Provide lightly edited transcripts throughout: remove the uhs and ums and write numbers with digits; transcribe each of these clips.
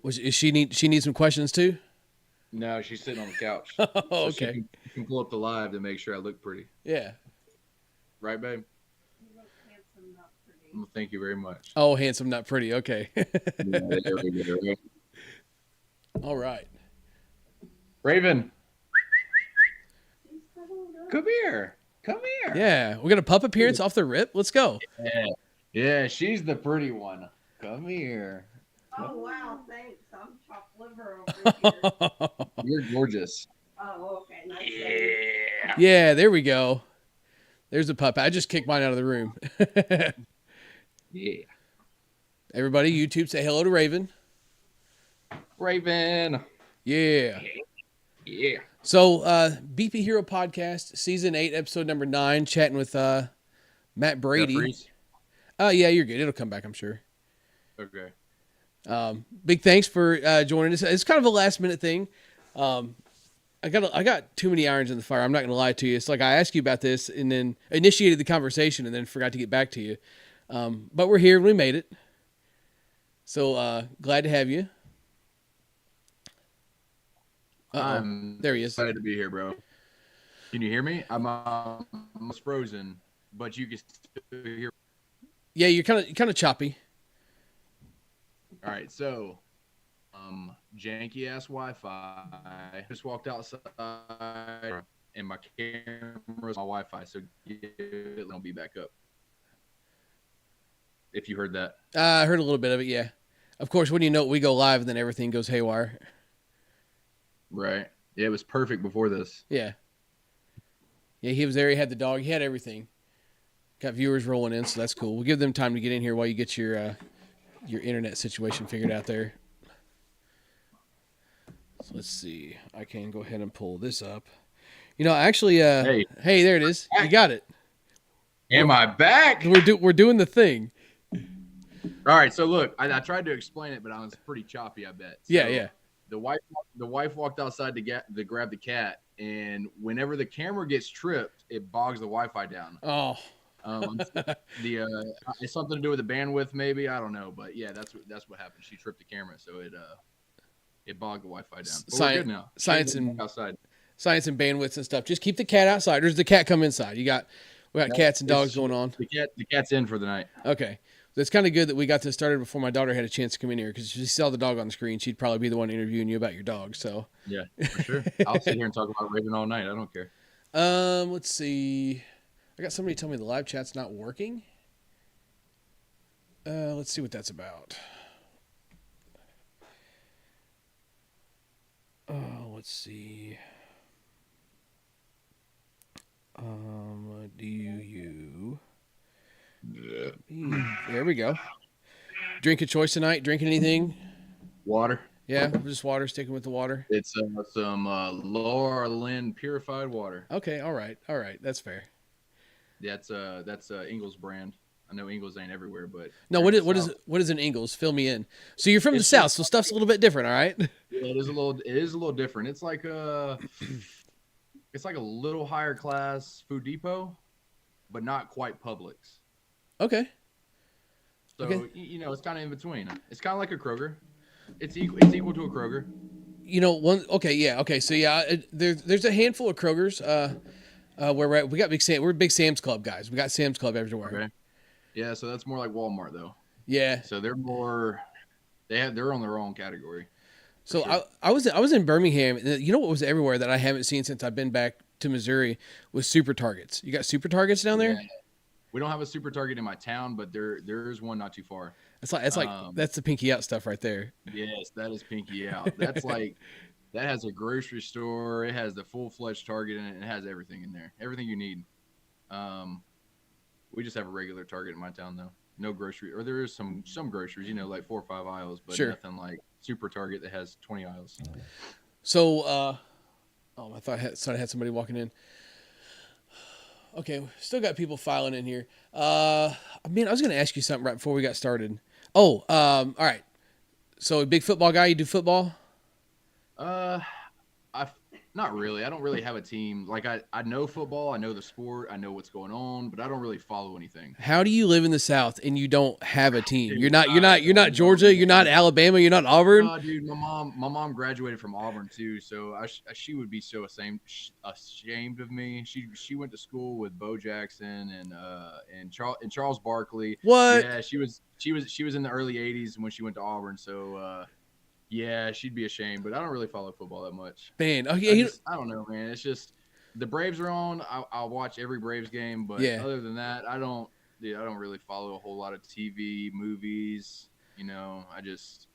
Is she need some questions too? No, she's sitting on the couch, Oh, so okay. she can pull up the live to make sure I look pretty. Yeah. Right, babe? Well, thank you very much. Oh, handsome, not pretty. Okay. Yeah, there we go. Right. All right. Raven, come here. Come here. Yeah, we got a pup appearance off the rip. Let's go. Yeah, yeah, she's the pretty one. Come here. Oh wow, thanks. I'm chopped liver over here. You're gorgeous. Oh, okay, nice. Yeah. Yeah, there we go. There's the pup. I just kicked mine out of the room. Yeah. Everybody, YouTube, say hello to Raven. Raven. Yeah. Yeah. So, BP Hero Podcast, Season 8, Episode number 9, chatting with Matt Brady. Yeah, you're good. It'll come back, I'm sure. Okay. Big thanks for joining us. It's kind of a last minute thing. I got too many irons in the fire. I'm not going to lie to you. It's like I asked you about this and then initiated the conversation and then forgot to get back to you. But we're here. We made it. So glad to have you. I'm There he is. excited to be here, bro. Can you hear me? I'm almost frozen, but you can still hear. Yeah, you're kind of choppy. All right, so janky ass Wi-Fi. Just walked outside, and my camera's on Wi-Fi, so it won't be back up. If you heard that, I heard a little bit of it. Yeah, of course. When you know we go live, and then everything goes haywire. right? Yeah, it was perfect before this. Yeah. Yeah, he was there. He had the dog. He had everything. Got viewers rolling in, so that's cool. We'll give them time to get in here while you get your internet situation figured out there. So let's see. I can go ahead and pull this up. You know, actually, hey, there it is. You got it. Am I back? We're doing the thing. All right, so look, I tried to explain it, but I was pretty choppy, I bet. So Yeah. The wife walked outside to grab the cat, and whenever the camera gets tripped, it bogs the Wi-Fi down. Oh. It's something to do with the bandwidth, maybe, I don't know, but yeah, that's what happened. She tripped the camera, so it bogged the Wi-Fi down. But we're good now. Science and outside. Science and bandwidths and stuff. Just keep the cat outside. Or does the cat come inside? We got cats and dogs going on. The cat's in for the night. Okay. So it's kind of good that we got this started before my daughter had a chance to come in here because if she saw the dog on the screen, she'd probably be the one interviewing you about your dog. So yeah, for sure. I'll sit here and talk about Raven all night. I don't care. Let's see. I got somebody tell me the live chat's not working. Let's see what that's about. Let's see. Do you? There we go. Drink a choice tonight? Drinking anything? Water. Yeah, just water. Sticking with the water. It's some Laura Lynn purified water. Okay, all right. That's fair. That's Ingles brand. I know Ingles ain't everywhere, but no. What is an Ingles? Fill me in. So you're from the South, so stuff's a little bit different, all right? Yeah, it is a little different. It's like a little higher class Food Depot, but not quite Publix. Okay. So it's kind of in between. It's kind of like a Kroger. It's equal to a Kroger. You know, one. Okay, yeah. Okay, so yeah, there's a handful of Krogers. Where we're at. We got we're big Sam's Club guys. We got Sam's Club everywhere. Okay. Yeah, so that's more like Walmart though. Yeah. So they're on their own category. So sure. I was in Birmingham. You know what was everywhere that I haven't seen since I've been back to Missouri was Super Targets. You got Super Targets down there? Yeah. We don't have a Super Target in my town, but there is one not too far. It's like that's the pinky out stuff right there. Yes, that is pinky out. That's like that has a grocery store. It has the full-fledged Target in it. It has everything in there, everything you need. We just have a regular Target in my town though. No grocery, or there is some groceries, like 4 or 5 aisles, but sure. Nothing like Super Target that has 20 aisles. So, I thought I had somebody walking in. Okay, still got people filing in here. I was going to ask you something right before we got started. All right. So, a big football guy. You do football? Not really. I don't really have a team. Like I know football, I know the sport, I know what's going on, but I don't really follow anything. How do you live in the South and you don't have a team? Dude, You're not don't know, Georgia. You're not man. Alabama. You're not Auburn. No, dude, my mom graduated from Auburn too, so she would be so ashamed of me. She went to school with Bo Jackson and Charles Barkley. What? Yeah, she was in the early '80s when she went to Auburn, so yeah, she'd be ashamed. But I don't really follow football that much. Man, okay, I don't know, man. It's just the Braves are on. I'll watch every Braves game, but yeah. other than that, I don't. Dude, I don't really follow a whole lot of TV, movies. I just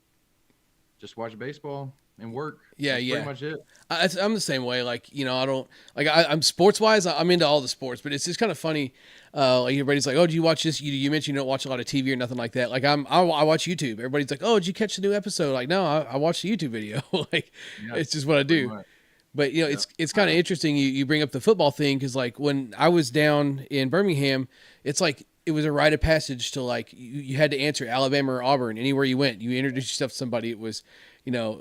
watch baseball and work. Yeah, That's yeah. pretty much it. I'm the same way. Like, I don't like. I'm sports wise. I'm into all the sports, but it's just kind of funny. Like everybody's like, "Oh, do you watch this?" You mentioned you don't watch a lot of TV or nothing like that. Like I watch YouTube. Everybody's like, "Oh, did you catch the new episode?" Like, no, I watched the YouTube video. Like, Yeah, it's just what I pretty do. much. But Yeah. it's kind of interesting. You bring up the football thing because like when I was down in Birmingham, it's like it was a rite of passage to like you had to answer Alabama or Auburn anywhere you went. You introduced yourself to somebody. It was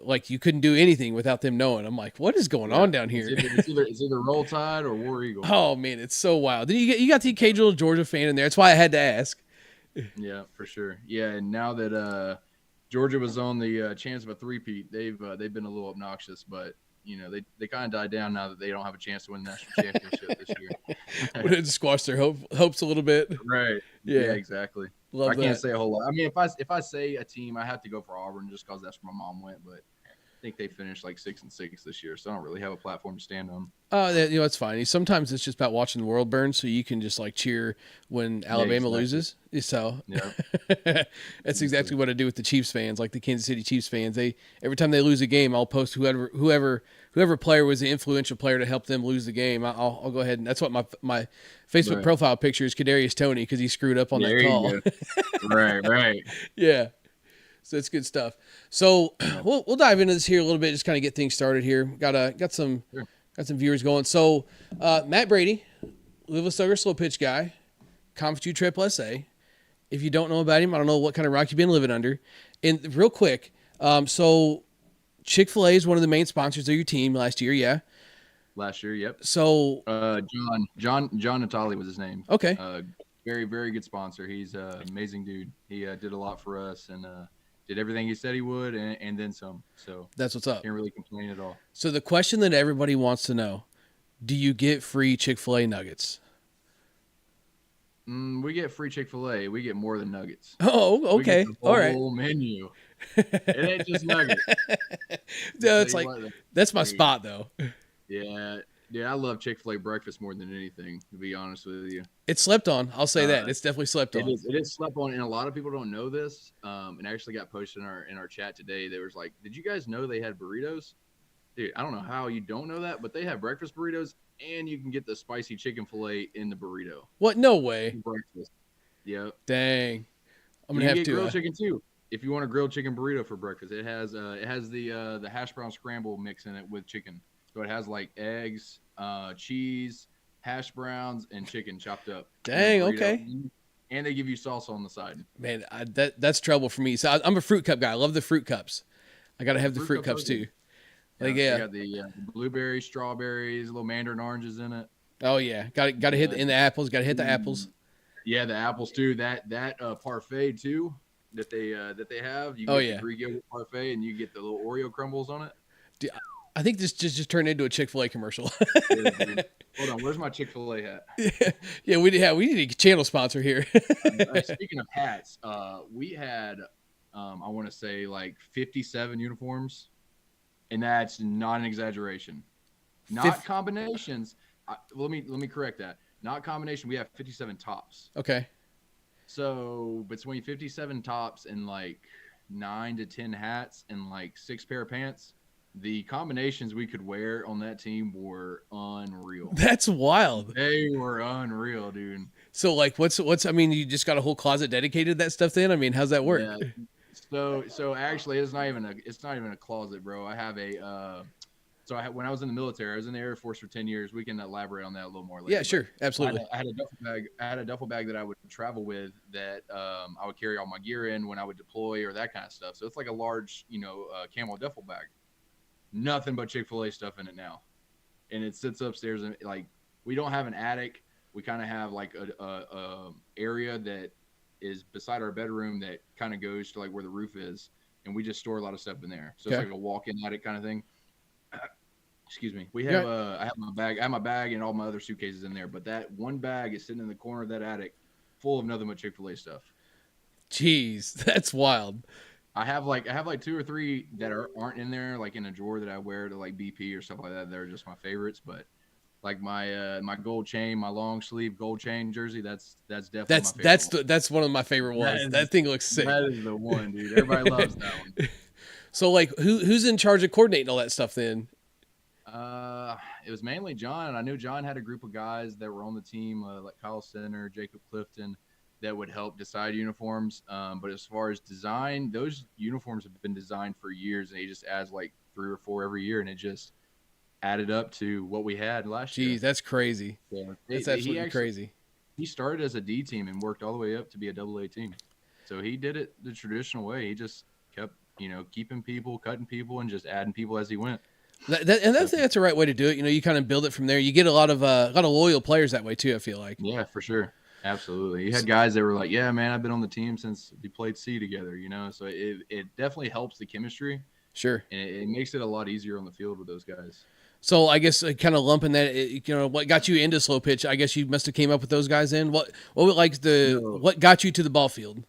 like you couldn't do anything without them knowing. I'm like, what is going on down here? It's either Roll Tide or War Eagle. Oh man, it's so wild. Then you got the occasional Georgia fan in there. That's why I had to ask. Yeah, for sure. Yeah, and now that Georgia was on the chance of a three-peat, they've been a little obnoxious, but they kind of died down now that they don't have a chance to win the national championship this year. Would it squash their hopes a little bit? Right. Yeah. Yeah, exactly. Love I can't that. say a whole lot. I mean, if I say a team, I have to go for Auburn just because that's where my mom went. But I think they finished like 6-6 this year, so I don't really have a platform to stand on. It's fine. Sometimes it's just about watching the world burn, so you can just like cheer when Alabama exactly. loses. So Yeah. that's exactly what I do with the Chiefs fans, like the Kansas City Chiefs fans. They every time they lose a game, I'll post whoever player was the influential player to help them lose the game. I'll go ahead and that's what my Facebook Right. profile picture is Kadarius Toney because he screwed up on There that you call. go. Right. Yeah. So it's good stuff. So we'll dive into this here a little bit, just kind of get things started here. Got some viewers going. So Matt Brady, Louisville Slugger slow pitch guy, Conference U Triple SA. If you don't know about him, I don't know what kind of rock you've been living under. And real quick, so Chick-fil-A is one of the main sponsors of your team last year, yeah. Last year, yep. So John Natali was his name. Okay. Very, very good sponsor. He's an amazing dude. He did a lot for us and did everything he said he would and then some. So that's what's up. Can't really complain at all. So the question that everybody wants to know, do you get free Chick-fil-A nuggets? We get free Chick-fil-A. We get more than nuggets. Oh, okay. All right. Whole menu. It ain't just nuggets. No, it's like that's my spot though. Yeah. I love Chick-fil-A breakfast more than anything, to be honest with you. It's slept on. I'll say that. It's definitely slept on. It is slept on, and a lot of people don't know this. And I actually got posted in our chat today. There was like, did you guys know they had burritos? Dude, I don't know how you don't know that, but they have breakfast burritos, and you can get the spicy chicken fillet in the burrito. What? No way. Breakfast. Yep. Dang. I'm gonna have get to grilled chicken too. If you want a grilled chicken burrito for breakfast, it has the hash brown scramble mix in it with chicken. So it has like eggs, cheese, hash browns, and chicken chopped up. Dang. Okay. And they give you salsa on the side. Man, that's trouble for me. So I'm a fruit cup guy. I love the fruit cups. I gotta have the fruit cups too. Like You got the blueberries, strawberries, little mandarin oranges in it. Oh yeah, got to hit in the apples. Got to hit the apples. Yeah, the apples too. That parfait too that they have. You get the Greek yogurt parfait, and you get the little Oreo crumbles on it. Dude, I think this just turned into a Chick-fil-A commercial. Yeah, hold on, where's my Chick-fil-A hat? Yeah, we need a channel sponsor here. Speaking of hats, we had I want to say like 57 uniforms. And that's not an exaggeration. Not combinations. Let me correct that. Not combination. We have 57 tops. Okay. So between 57 tops and like 9 to 10 hats and like 6 pair of pants, the combinations we could wear on that team were unreal. That's wild. They were unreal, dude. So like, what's? I mean, you just got a whole closet dedicated to that stuff. Then I mean, how's that work? Yeah. So actually, it's not even a closet, bro. I have a when I was in the military, I was in the Air Force for 10 years. We can elaborate on that a little more later. Yeah, sure, absolutely. I had a duffel bag that I would travel with that I would carry all my gear in when I would deploy or that kind of stuff. So it's like a large, camo duffel bag. Nothing but Chick-fil-A stuff in it now. and it sits upstairs. And like we don't have an attic. We kind of have like a area that is beside our bedroom that kind of goes to like where the roof is, and we just store a lot of stuff in there. So it's Okay. like a walk-in attic kind of thing. Excuse me. We Yeah. have I have my bag and all my other suitcases in there, but that one bag is sitting in the corner of that attic, full of nothing but Chick-fil-A stuff. Jeez, that's wild. I have like two or three that aren't in there, like in a drawer that I wear to like BP or stuff like that. They're just my favorites, but like my gold chain, my long sleeve gold chain jersey, that's definitely my favorite one. That's one of my favorite ones. That thing looks sick. That is the one, dude. Everybody loves that one. So like who's in charge of coordinating all that stuff then? It was mainly John, and I knew John had a group of guys that were on the team, like Kyle Center, Jacob Clifton, that would help decide uniforms. But as far as design, those uniforms have been designed for years, and he just adds like 3 or 4 every year, and it just added up to what we had last year. Jeez, that's crazy. So That's absolutely crazy. He started as a D team and worked all the way up to be a AA team. So he did it the traditional way. He just kept, keeping people, cutting people, and just adding people as he went. I think that's the right way to do it. You kind of build it from there. You get a lot of loyal players that way too, I feel like. Yeah, for sure. Absolutely. You had guys that were like, yeah, man, I've been on the team since we played C together, so it definitely helps the chemistry. Sure. And it makes it a lot easier on the field with those guys. So I guess kind of lumping that, what got you into slow pitch? I guess you must have came up with those guys in. What what got you to the ball field?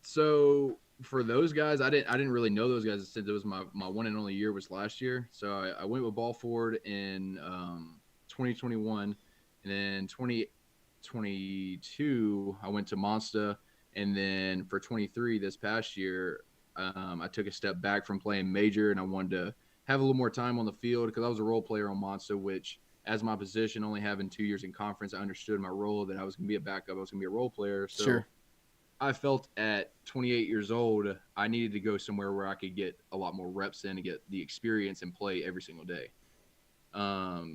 So for those guys, I didn't really know those guys since it was my one and only year was last year. So I went with ball forward in 2021, and then 2022 I went to Monster, and then for 23 this past year, I took a step back from playing major, and I wanted to have a little more time on the field because I was a role player on Monster, which as my position, only having 2 years in conference, I understood my role that I was going to be a backup. I was going to be a role player. So Sure. I felt at 28 years old, I needed to go somewhere where I could get a lot more reps in and get the experience and play every single day.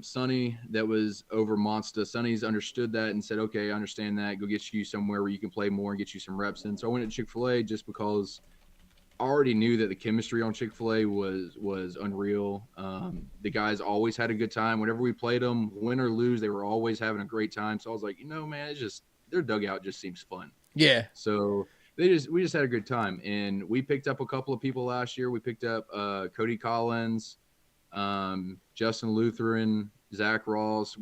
Sonny, that was over Monster. Sonny's understood that and said, okay, I understand that. Go get you somewhere where you can play more and get you some reps in. So I went to Chick-fil-A just because I already knew that the chemistry on Chick-fil-A was unreal. The guys always had a good time. Whenever we played them, win or lose, they were always having a great time. So I was like, man, it's just their dugout just seems fun. Yeah. So we just had a good time, and we picked up a couple of people last year. We picked up Cody Collins, Justin Lutheran, Zach Ross,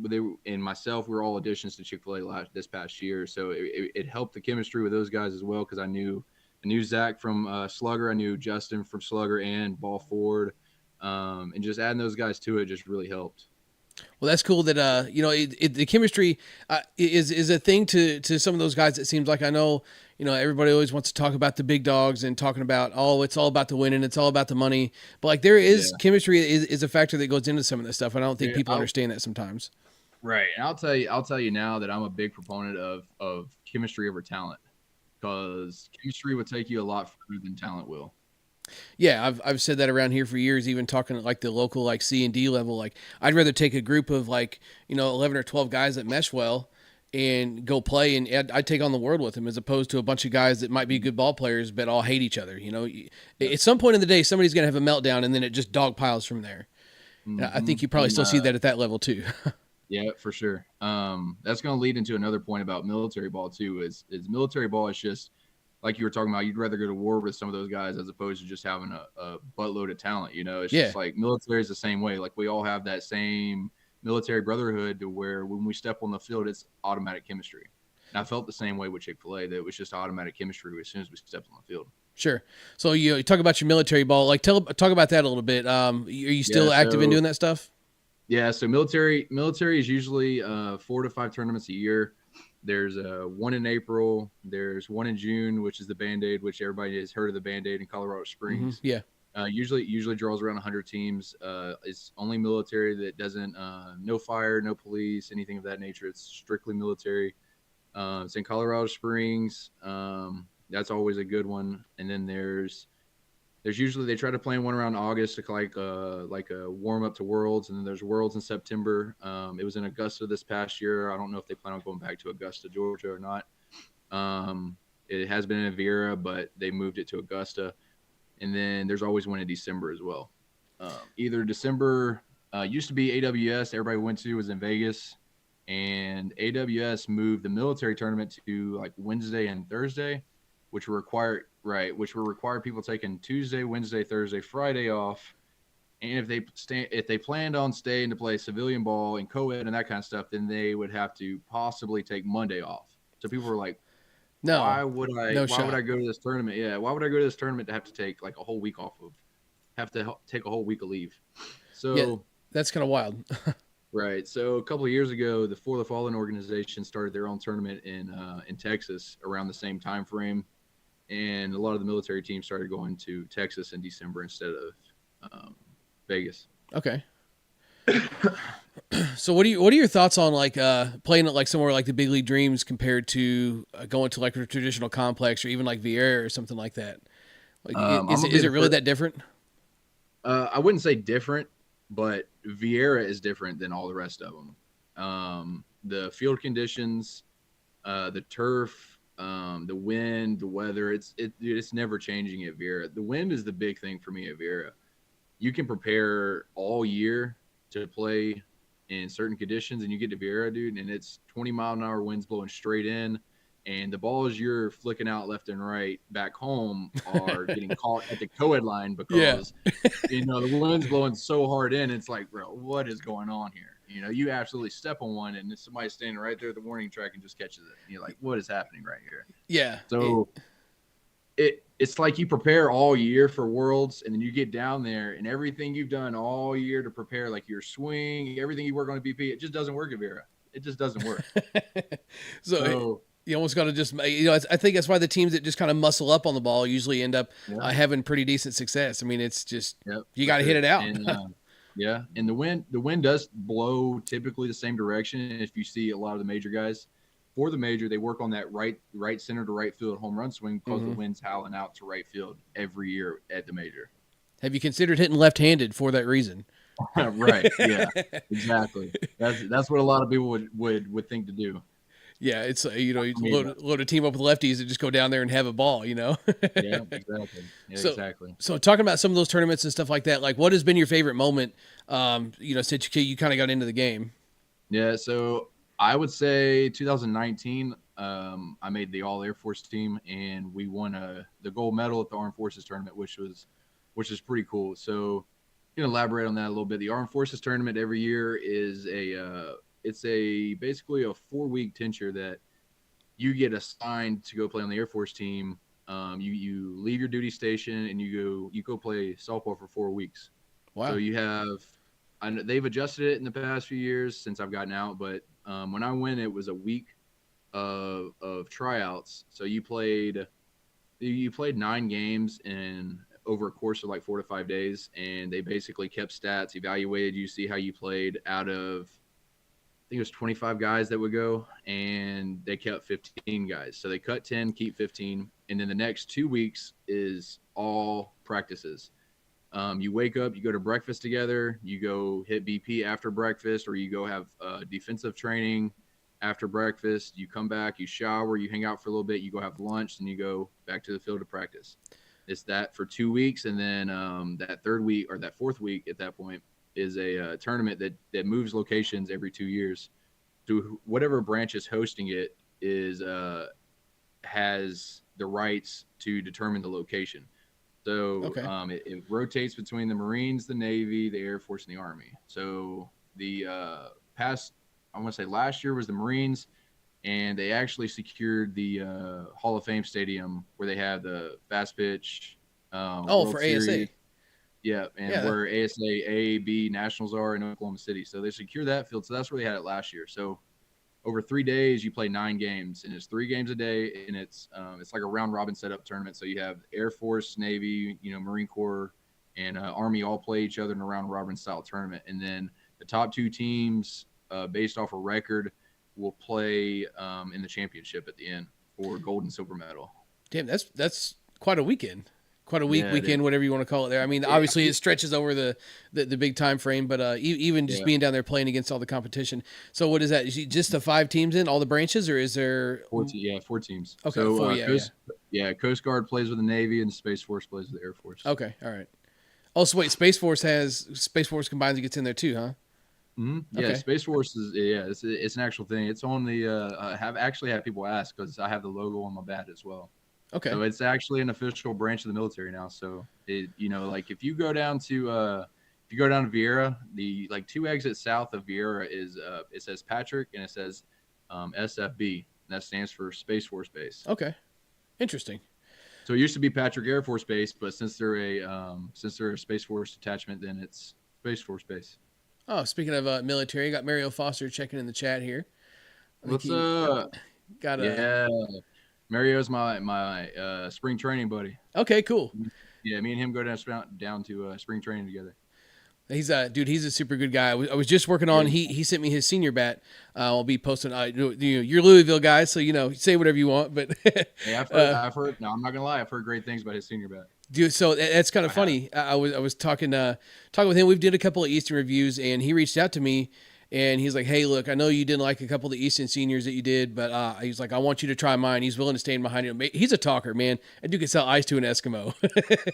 and myself. We were all additions to Chick-fil-A this past year, so it helped the chemistry with those guys as well because I knew Zach from Slugger, I knew Justin from Slugger and ball forward, and just adding those guys to it just really helped. Well, that's cool that the chemistry is a thing to some of those guys. It seems like I know everybody always wants to talk about the big dogs and talking about it's all about the winning, it's all about the money. But like there is chemistry is a factor that goes into some of this stuff, and I don't think people understand that sometimes. Right, and I'll tell you now that I'm a big proponent of chemistry over talent because chemistry will take you a lot further than talent will. Yeah, I've said that around here for years, even talking at like the local like C and D level. Like I'd rather take a group of 11 or 12 guys that mesh well and go play, and I'd take on the world with them as opposed to a bunch of guys that might be good ball players but all hate each other. At some point in the day, somebody's gonna have a meltdown, and then it just dog piles from there. Mm-hmm. I think you probably still see that at that level too. Yeah, for sure. That's going to lead into another point about military ball too. Is military ball is just like you were talking about. You'd rather go to war with some of those guys as opposed to just having a buttload of talent. It's just like military is the same way. Like we all have that same military brotherhood to where when we step on the field, it's automatic chemistry. And I felt the same way with Chick-fil-A. That it was just automatic chemistry as soon as we stepped on the field. Sure. So you talk about your military ball. Like talk about that a little bit. Are you still active in doing that stuff? Yeah, so military is usually 4 to 5 tournaments a year. There's one in April. There's one in June, which is the Band-Aid, which everybody has heard of the Band-Aid in Colorado Springs. Mm-hmm. Yeah. Usually draws around 100 teams. It's only military that doesn't no fire, no police, anything of that nature. It's strictly military. It's in Colorado Springs. That's always a good one. And then there's usually they try to plan one around August to like a warm up to Worlds, and then there's Worlds in September. It was in Augusta this past year. I don't know if they plan on going back to Augusta, Georgia, or not. It has been in Viera, but they moved it to Augusta. And then there's always one in December as well. Either December Used to be AWS. Everybody went to was in Vegas, and AWS moved the military tournament to like Wednesday and Thursday, which were required people taking Tuesday, Wednesday, Thursday, Friday off. And if they planned on staying to play civilian ball and co-ed and that kind of stuff, then they would have to possibly take Monday off. So people were like, No, no why would shot. I go to this tournament? Yeah, why would I go to this tournament to have to take like a whole week off of, have to take a whole week of leave? Yeah, So that's kind of wild. right. So a couple of years ago, the For the Fallen organization started their own tournament in Texas around the same time frame, and a lot of the military teams started going to Texas in December instead of Vegas. Okay. So what are your thoughts on like playing at like somewhere like the Big League Dreams compared to going to like a traditional complex or even like Vieira or something like that? Like is it really that different? I wouldn't say different, but Vieira is different than all the rest of them. The field conditions, the turf, the wind, the weather, it's never changing at Vieira. The wind is the big thing for me at Vieira. You can prepare all year to play in certain conditions, and you get to Vieira, dude, and it's 20-mile-an-hour winds blowing straight in, and the balls you're flicking out left and right back home are getting caught at the co-ed line Yeah. because the wind's blowing so hard in. It's like, bro, what is going on here? You absolutely step on one, and somebody's standing right there at the warning track and just catches it. And you're like, what is happening right here? Yeah. So it's like you prepare all year for Worlds, and then you get down there, and everything you've done all year to prepare, like your swing, everything you work on at BP, it just doesn't work at Vera. It just doesn't work. So you almost got to just, I think that's why the teams that just kind of muscle up on the ball usually end up having pretty decent success. I mean, it's just, you got to hit it out. And, yeah. And the wind does blow typically the same direction. And if you see a lot of the major guys for the major, they work on that right center to right field home run swing because the wind's howling out to right field every year at the major. Have you considered hitting left-handed for that reason? Right. Yeah, exactly. That's what a lot of people would think to do. Yeah, it's you load a team up with lefties and just go down there and have a ball, Yeah, exactly. Yeah, exactly. So talking about some of those tournaments and stuff like that, like what has been your favorite moment? Since you kind of got into the game. Yeah, so I would say 2019. I made the All Air Force team, and we won the gold medal at the Armed Forces tournament, which is pretty cool. So, elaborate on that a little bit. The Armed Forces tournament every year is basically a 4-week tenure that you get assigned to go play on the Air Force team. You leave your duty station and you go play softball for 4 weeks. Wow. So they've adjusted it in the past few years since I've gotten out, but when I went, it was a week of tryouts. So you played 9 games in over a course of like 4 to 5 days, and they basically kept stats, evaluated you, see how you played out of, I think it was 25 guys that would go, and they kept 15 guys. So they cut 10, keep 15, and then the next 2 weeks is all practices. You wake up, you go to breakfast together, you go hit BP after breakfast, or you go have defensive training after breakfast. You come back, you shower, you hang out for a little bit, you go have lunch, and you go back to the field to practice. It's that for 2 weeks, and then that third week or that fourth week at that point is a tournament that moves locations every 2 years. So whatever branch is hosting it has the rights to determine the location. So it rotates between the Marines, the Navy, the Air Force, and the Army. So the I want to say last year was the Marines, and they actually secured the Hall of Fame Stadium where they have the fast pitch. For Series. ASA. Yeah, where ASA A, B Nationals are in Oklahoma City. So they secured that field. So that's where they had it last year. So over 3 days, you play 9 games, and it's 3 games a day, and it's like a round robin setup tournament. So you have Air Force, Navy, Marine Corps, and Army all play each other in a round robin style tournament, and then the top 2 teams, based off a record, will play in the championship at the end for gold and silver medal. Damn, that's quite a weekend. Quite a weekend, whatever you want to call it there. I mean, obviously it stretches over the big time frame, but even just being down there playing against all the competition. So what is that? Is it just the 5 teams in all the branches, or is there 4 teams? Okay, so, 4, Coast Guard plays with the Navy, and the Space Force plays with the Air Force. Okay, all right. Oh, so wait, Space Force Combines gets in there too, huh? Yeah, Okay. Space Force is it's an actual thing. It's on the I have actually had people ask because I have the logo on my bat as well. Okay. So it's actually an official branch of the military now. So it like if you go down to Vieira, the like 2 exits south of Vieira is it says Patrick and it says SFB. And that stands for Space Force Base. Okay. Interesting. So it used to be Patrick Air Force Base, but since they're a Space Force detachment, then it's Space Force Base. Oh, speaking of military, got Mario Foster checking in the chat here. I think What's he got a. Yeah, Mario's my spring training buddy. Okay, cool. Yeah, me and him go down to spring training together. He's he's a super good guy. I was just working on. He sent me his senior bat. I'll be posting. You're Louisville guys, so say whatever you want. But Hey, I've heard. No, I'm not gonna lie. I've heard great things about his senior bat. dude, so that's kind of funny. I was talking with him. We've did a couple of Eastern reviews, and he reached out to me, and he's like, "Hey, look, I know you didn't like a couple of the Eastern seniors that you did, but he's like, I want you to try mine." He's willing to stand behind you. He's a talker, man. That dude can sell ice to an Eskimo.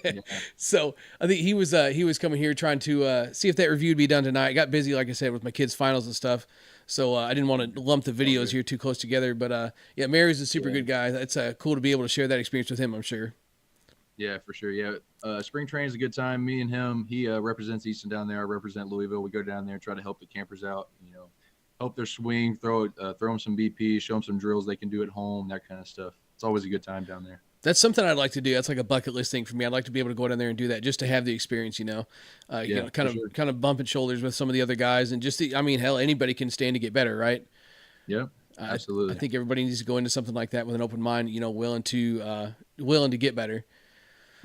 Yeah. So I think he was coming here trying to see if that review would be done tonight. I got busy, like I said, with my kids' finals and stuff. So I didn't want to lump the videos here too close together. But yeah, Mary's a super good guy. It's cool to be able to share that experience with him, I'm sure. Yeah, for sure. Yeah, spring training is a good time. Me and him, he represents Easton down there. I represent Louisville. We go down there and try to help the campers out. Help their swing, throw them some BP, show them some drills they can do at home, that kind of stuff. It's always a good time down there. That's something I'd like to do. That's like a bucket list thing for me. I'd like to be able to go down there and do that just to have the experience, kind of bumping shoulders with some of the other guys and hell, anybody can stand to get better, right? Yeah, absolutely. I think everybody needs to go into something like that with an open mind, willing to get better.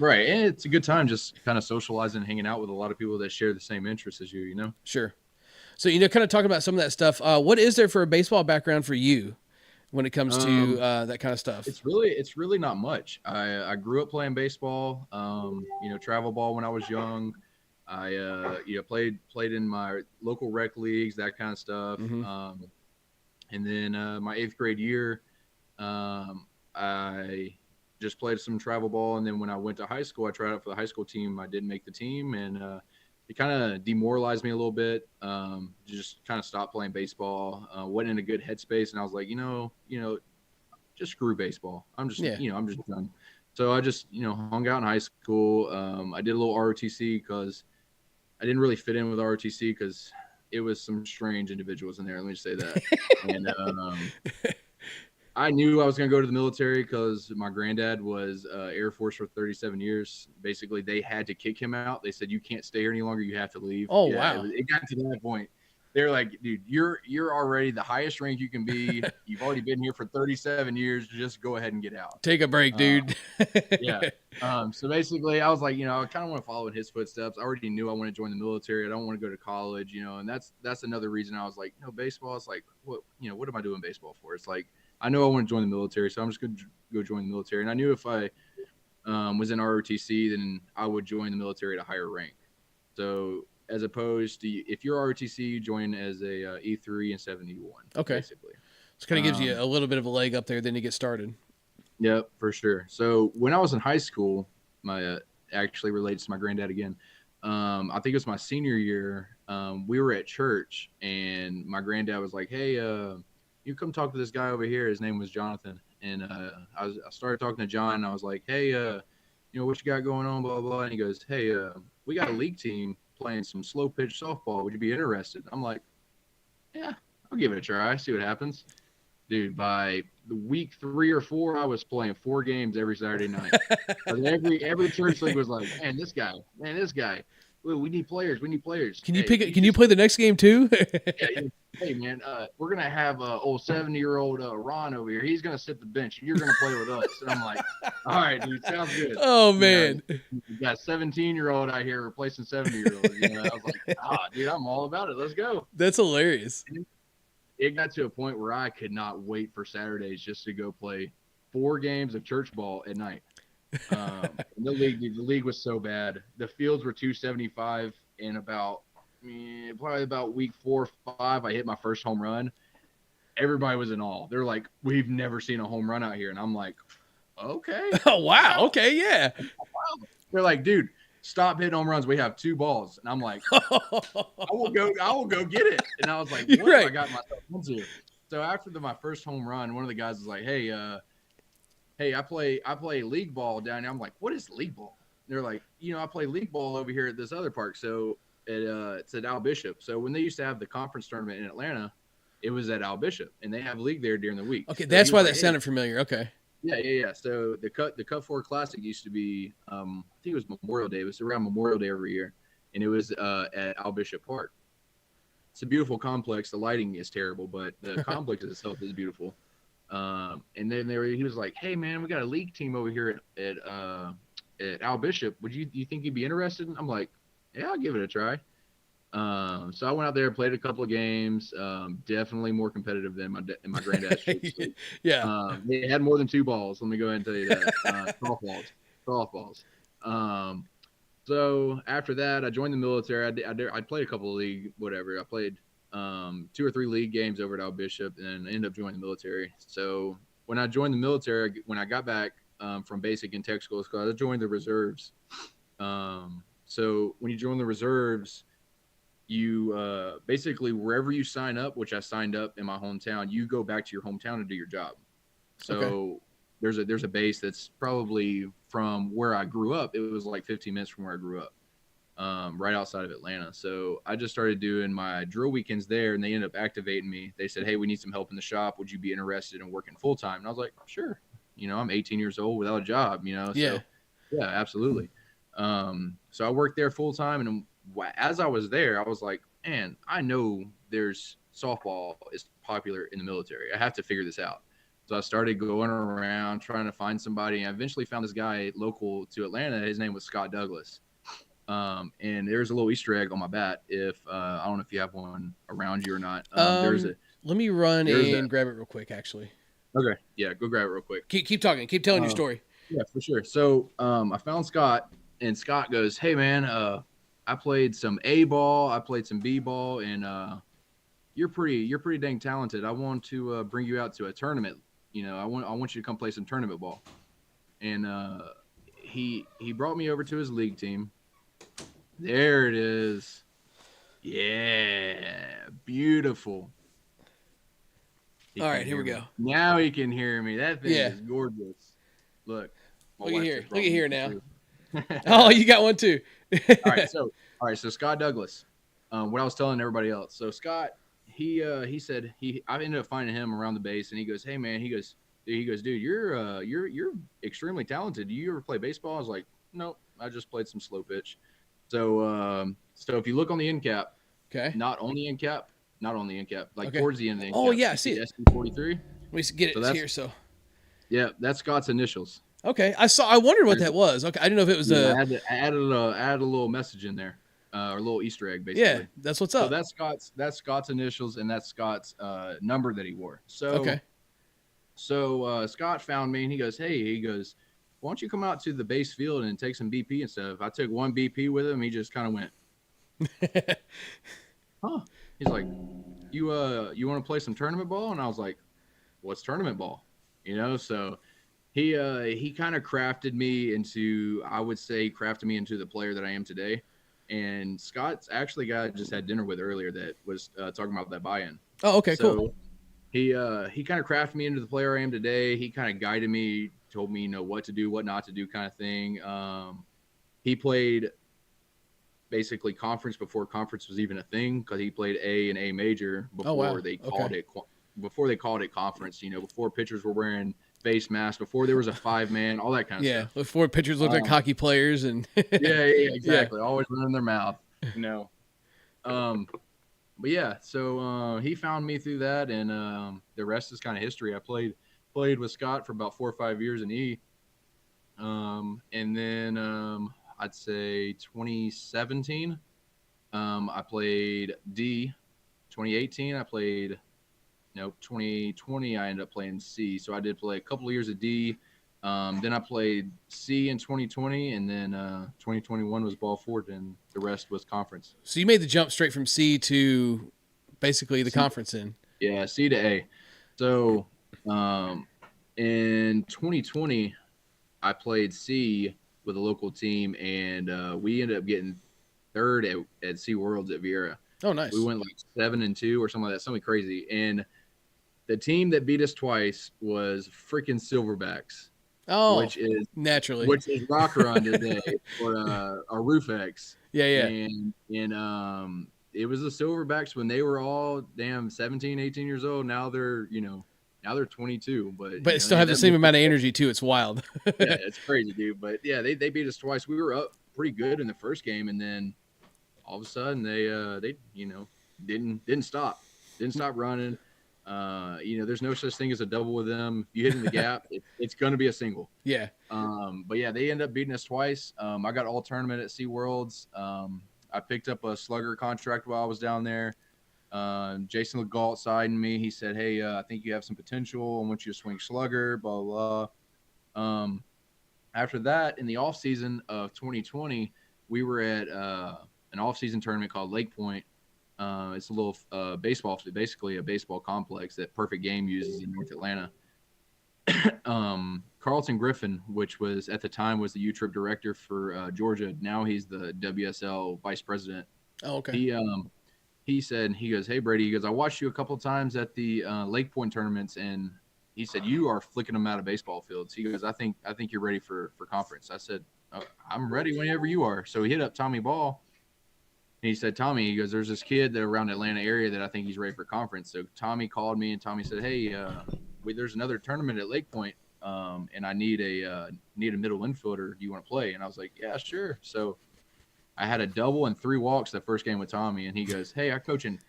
Right, and it's a good time just kind of socializing, hanging out with a lot of people that share the same interests as you. Sure. So, kind of talking about some of that stuff. What is there for a baseball background for you when it comes to that kind of stuff? It's really not much. I grew up playing baseball, travel ball when I was young. I played in my local rec leagues, that kind of stuff. Mm-hmm. And then my 8th grade year, I just played some travel ball. And then when I went to high school, I tried out for the high school team. I didn't make the team, and it kind of demoralized me a little bit. Just kind of stopped playing baseball. Went in a good headspace, and I was like, just screw baseball. I'm just done. So I just hung out in high school. I did a little ROTC because I didn't really fit in with ROTC because it was some strange individuals in there. Let me just say that. And I knew I was going to go to the military because my granddad was Air Force for 37 years. Basically, they had to kick him out. They said, "You can't stay here any longer. You have to leave." Oh, wow. It got to that point. They're like, "Dude, you're already the highest rank you can be. You've already been here for 37 years. Just go ahead and get out. Take a break, dude." Yeah. So basically, I was like, I kind of want to follow in his footsteps. I already knew I want to join the military. I don't want to go to college, and that's another reason I was like, baseball is like, what am I doing baseball for? It's like, I know I want to join the military, so I'm just going to go join the military. And I knew if I was in ROTC, then I would join the military at a higher rank. So as opposed to if you're ROTC, you join as a E3 and 71. Okay. Basically. So kind of gives you a little bit of a leg up there, then you get started. Yep, for sure. So when I was in high school, my actually relates to my granddad again. I think it was my senior year. We were at church, and my granddad was like, "Hey, you come talk to this guy over here." His name was Jonathan, and I started talking to John. And I was like, "Hey, what you got going on?" Blah blah. And he goes, "Hey, we got a league team playing some slow pitch softball. Would you be interested?" I'm like, "Yeah, I'll give it a try. See what happens." Dude, by the week 3 or 4, I was playing 4 games every Saturday night. every church league was like, man, this guy. We need players. Can you Can you play the next game too? Yeah, hey man, we're gonna have old 70-year-old Ron over here. He's gonna sit the bench. You're gonna play with us. And I'm like, all right, dude, sounds good. Oh man, you got 17-year-old out here replacing 70-year-olds. I was like, dude, I'm all about it. Let's go. That's hilarious. It got to a point where I could not wait for Saturdays just to go play 4 games of church ball at night. The league was so bad. The fields were 275, and probably about week 4 or 5, I hit my first home run. Everybody was in awe. They're like, "We've never seen a home run out here," and I'm like, "Okay." Oh wow. Okay, yeah. They're like, "Dude, stop hitting home runs. We have 2 balls. And I'm like, I will go get it. And I was like, what have I got myself into? So after my first home run, one of the guys was like, hey, I play league ball down here. I'm like, what is league ball? They're like, I play league ball over here at this other park. So it's at Al Bishop. So when they used to have the conference tournament in Atlanta, it was at Al Bishop, and they have league there during the week. Okay, so that's why that sounded familiar. Okay. Yeah. So the Cut 4 Classic used to be, I think it was Memorial Day. It was around Memorial Day every year, and it was at Al Bishop Park. It's a beautiful complex. The lighting is terrible, but the complex itself is beautiful. And then he was like, "Hey man, we got a league team over here at Al Bishop. Would you think you'd be interested?" I'm like, "Yeah, I'll give it a try." So I went out there, played a couple of games. Definitely more competitive than my granddad's troops. Yeah. They had more than 2 balls. Let me go ahead and tell you that. Softballs. So after that, I joined the military. I played a couple of league, whatever. I played 2 or 3 league games over at Al Bishop, and ended up joining the military. So when I joined the military, when I got back from basic and tech school, I joined the reserves. So when you join the reserves, you basically wherever you sign up, which I signed up in my hometown, you go back to your hometown to do your job. So there's a base that's probably from where I grew up. It was like 15 minutes from where I grew up, right outside of Atlanta. So I just started doing my drill weekends there, and they ended up activating me. They said, "Hey, we need some help in the shop. Would you be interested in working full time?" And I was like, "Sure." I'm 18 years old without a job. So yeah, absolutely. So I worked there full time, and as I was there, I was like, man, I know there's softball is popular in the military. I have to figure this out. So I started going around trying to find somebody, and I eventually found this guy local to Atlanta. His name was Scott Douglas. And there's a little Easter egg on my bat. If I don't know if you have one around you or not. Let me run and grab it real quick, actually. Okay. Yeah, go grab it real quick. Keep talking. Keep telling your story. Yeah, for sure. So I found Scott, and Scott goes, "Hey man, I played some A ball, I played some B ball, and you're pretty dang talented. I want to bring you out to a tournament. I want you to come play some tournament ball." And he brought me over to his league team. There it is. Yeah, beautiful. All right, here we go. Now he can hear me. That thing is gorgeous. Look at here. Look at here now. Oh, you got one too. All right. So Scott Douglas, what I was telling everybody else. So Scott, he said I ended up finding him around the base, and he goes, "Hey man," he goes, "Dude, you're extremely talented. Do you ever play baseball?" I was like, "Nope, I just played some slow pitch." So if you look on the end cap, not on the end cap, like towards the end of the end cap. Oh yeah, I see it. SP43. Let me get it here. So yeah, that's Scott's initials. Okay, I wondered what that was. Okay, I didn't know if it was I added a little message in there, or a little Easter egg, basically. Yeah, that's what's up. So that's Scott's initials, and that's Scott's number that he wore. So okay. So Scott found me, and he goes, "Why don't you come out to the base field and take some BP and stuff?" I took one BP with him. He just kind of went, "Huh?" He's like, "You want to play some tournament ball?" And I was like, "What's tournament ball?" So. He kind of crafted me into the player that I am today. And Scott's actually a guy I just had dinner with earlier that was talking about that buy-in. Oh, okay, cool. He kind of crafted me into the player I am today. He kind of guided me, told me, what to do, what not to do kind of thing. He played basically conference before conference was even a thing, because he played A and A major before they called it conference, before pitchers were wearing face mask, before there was a 5-man, all that kind of stuff. Yeah, before pitchers looked like hockey players, and yeah, exactly. Always running their mouth, But yeah, so he found me through that, and the rest is kind of history. I played with Scott for about 4 or 5 years in E, and then I'd say 2017, I played D. 2018, I played. 2020 I ended up playing C. So I did play a couple of years of D. Then I played C in 2020, and then 2021 was ball forward, and the rest was conference. So you made the jump straight from C to basically the conference in. Yeah, C to A. So in 2020, I played C with a local team, and we ended up getting third at SeaWorlds at Vieira. Oh, nice. We went like 7-2 or something like that, something crazy. And the team that beat us twice was freaking Silverbacks, Oh, which naturally. is Rockeron today or Roof X. Yeah. And it was the Silverbacks when they were all damn 17, 18 years old. Now they're 22, But it still have the same amount of energy too. It's wild. Yeah, it's crazy, dude. But yeah, they beat us twice. We were up pretty good in the first game, and then all of a sudden they didn't stop running. There's no such thing as a double with them. If you hit in the gap, it's going to be a single. Yeah. But yeah, they end up beating us twice. I got all tournament at SeaWorlds. I picked up a Slugger contract while I was down there. Jason Legault signed me. He said, "Hey, I think you have some potential. I want you to swing Slugger." Blah blah. After that, in the off season of 2020, we were at an off season tournament called Lake Point. It's a little basically a baseball complex that Perfect Game uses in North Atlanta. Carlton Griffin, which was at the time was the U-Trip director for Georgia. Now he's the WSL vice president. Oh, okay. He said, he goes, "Hey Brady," he goes, "I watched you a couple of times at the Lake Point tournaments, and he said you are flicking them out of baseball fields." He goes, I think you're ready for conference." I said, "I'm ready whenever you are." So he hit up Tommy Ball. And he said, "Tommy," he goes, "there's this kid that around the Atlanta area that I think he's ready for conference." So Tommy called me, and Tommy said, "Hey, there's another tournament at Lake Point, and I need a middle infielder. Do you want to play?" And I was like, "Yeah, sure." So I had a double and 3 walks the first game with Tommy, and he goes, "Hey, I coach an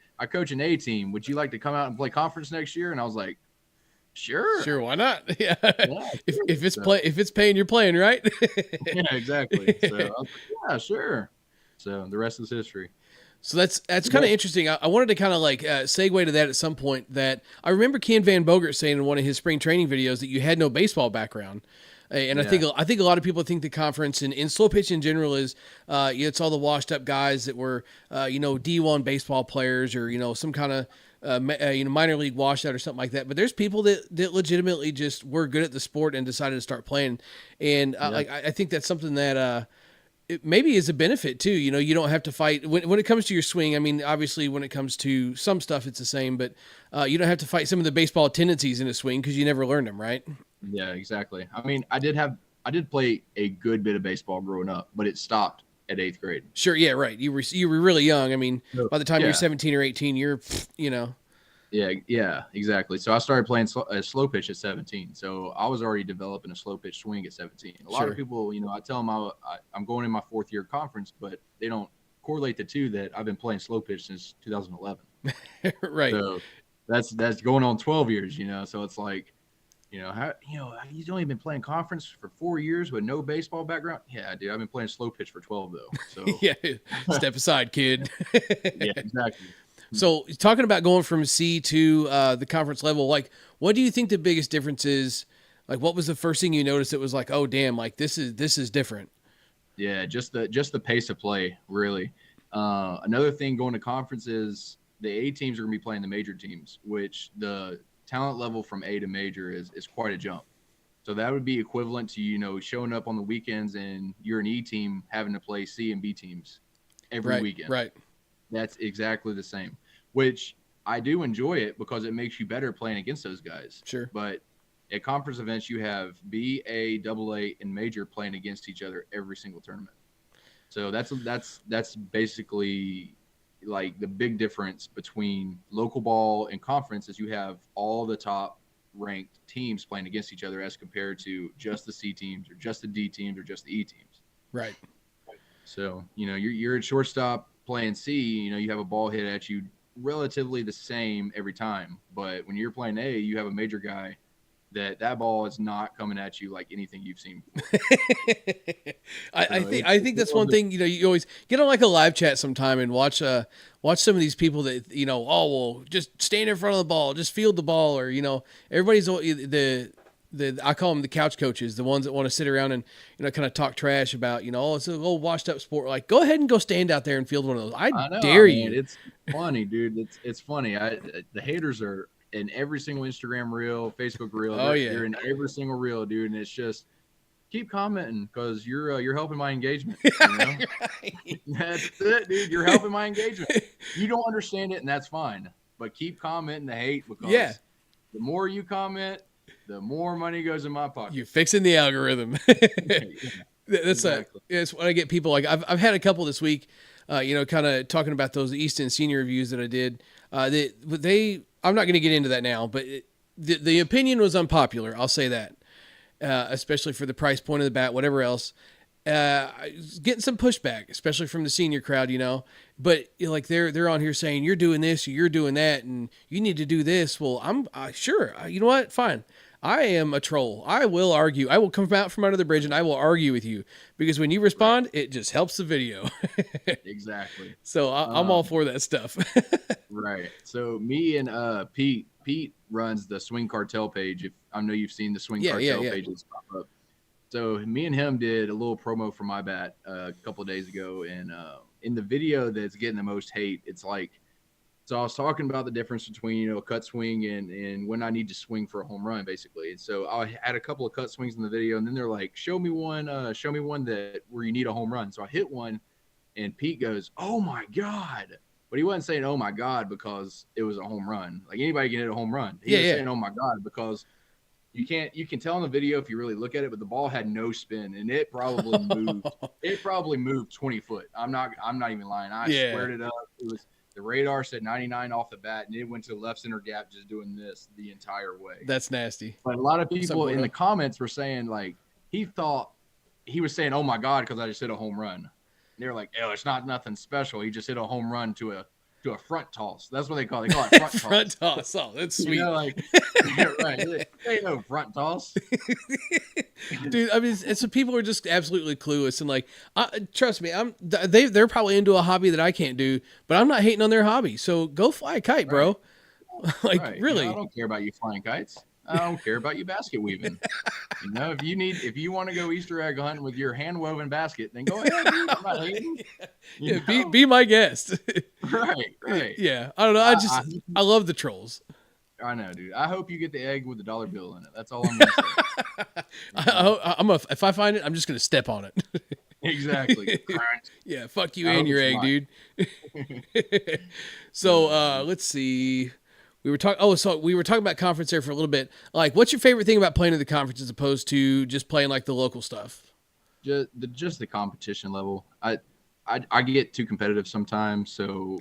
A team. Would you like to come out and play conference next year?" And I was like, "Sure, Sure, why not? Yeah. yeah, If it's paying, you're playing, right? yeah, exactly." So I was like, "Yeah, sure." So the rest is history. So that's kind of interesting. I wanted to kind of like segue to that at some point. That I remember Ken Van Bogert saying in one of his spring training videos that you had no baseball background. And Yeah. I think a lot of people think the conference and in slow pitch in general is it's all the washed up guys that were D1 baseball players or some kind of minor league washout or something like that. But there's people that legitimately just were good at the sport and decided to start playing. And I think that's something that it maybe is a benefit too. You don't have to fight when it comes to your swing. I mean, obviously when it comes to some stuff, it's the same, but you don't have to fight some of the baseball tendencies in a swing because you never learned them, right? Yeah, exactly. I mean, I did play a good bit of baseball growing up, but it stopped at 8th grade. Sure. Yeah. Right. You were really young. I mean, by the time you're 17 or 18, you're. Yeah, exactly. So I started playing slow pitch at 17. So I was already developing a slow pitch swing at 17. A lot of people, I tell them I'm going in my 4th year conference, but they don't correlate the two that I've been playing slow pitch since 2011. Right. So that's going on 12 years, So it's like, you've only been playing conference for 4 years with no baseball background. Yeah, dude, I've been playing slow pitch for 12 though. So yeah, step aside, kid. Yeah, exactly. So talking about going from C to the conference level, like, what do you think the biggest difference is? Like, what was the first thing you noticed that was like, oh, damn, like this is different? Yeah, just the pace of play, really. Another thing going to conference is the A teams are going to be playing the major teams, which the talent level from A to major is quite a jump. So that would be equivalent to, showing up on the weekends and you're an E team having to play C and B teams every weekend. Right. That's exactly the same, which I do enjoy it because it makes you better playing against those guys. Sure. But at conference events, you have B, A, double A, and major playing against each other every single tournament. So that's basically like the big difference between local ball and conference is you have all the top ranked teams playing against each other as compared to just the C teams or just the D teams or just the E teams. Right. So, you're at shortstop playing C, you have a ball hit at you relatively the same every time. But when you're playing A, you have a major guy that ball is not coming at you like anything you've seen before. I think that's one thing, you always get on like a live chat sometime and watch some of these people that, just stand in front of the ball, just field the ball, or, everybody's I call them the couch coaches, the ones that want to sit around and, kind of talk trash about, it's a little washed up sport. Like, go ahead and go stand out there and field one of those. I dare you. It's funny, dude. It's funny. The haters are in every single Instagram reel, Facebook reel. Oh, yeah. They're in every single reel, dude. And it's just, keep commenting because you're helping my engagement. You know, that's it, dude. You're helping my engagement. You don't understand it, and that's fine. But keep commenting the hate because Yeah. the more you comment, the more money goes in my pocket. You're fixing the algorithm. That's Exactly. it's when I get people like I've had a couple this week, kind of talking about those Easton senior reviews that I did. I'm not going to get into that now, but the opinion was unpopular. I'll say that, especially for the price point of the bat, whatever else. Getting some pushback, especially from the senior crowd, but like they're on here saying you're doing this, or you're doing that, and you need to do this. Well, I'm sure. You know what? Fine. I am a troll. I will argue. I will come out from under the bridge and I will argue with you because when you respond, it just helps the video. Exactly. So I'm all for that stuff. Right. So me and Pete runs the Swing Cartel page. If I know you've seen the Swing Cartel pages pop up. So me and him did a little promo for my bat a couple of days ago, and in the video that's getting the most hate, it's like, so I was talking about the difference between a cut swing and when I need to swing for a home run, basically. And so I had a couple of cut swings in the video, and then they're like, show me one that where you need a home run. So I hit one, and Pete goes, "Oh my god!" But he wasn't saying "Oh my god" because it was a home run. Like anybody can hit a home run. He was saying "Oh my god" because you can tell in the video if you really look at it, but the ball had no spin and it probably moved. It probably moved 20 foot. I'm not even lying. I squared it up. It was the radar said 99 off the bat, and it went to the left center gap just doing this the entire way. That's nasty. But a lot of people in the comments were saying like he thought he was saying "Oh my god" because I just hit a home run. And they were like, "Oh, it's not nothing special. He just hit a home run to a front toss." That's what they call it. They call it front toss. Front toss. Oh, that's sweet. Yeah, right. There ain't no front toss. Dude, I mean, it's people are just absolutely clueless, and like, trust me, they're probably into a hobby that I can't do, but I'm not hating on their hobby. So go fly a kite, bro. Like, really? I don't care about you flying kites. I don't care about you basket weaving. If you want to go Easter egg hunting with your hand woven basket, then go ahead. Dude. I'm not hating. Be my guest. Right. Yeah, I don't know. I love the trolls. I know, dude. I hope you get the egg with the dollar bill in it. That's all I'm gonna say. If I find it, I'm just gonna step on it. Exactly. Yeah, fuck you and your egg, dude. So let's see. We were talking about conference there for a little bit. Like, what's your favorite thing about playing at the conference as opposed to just playing like the local stuff? Just the competition level. I get too competitive sometimes, so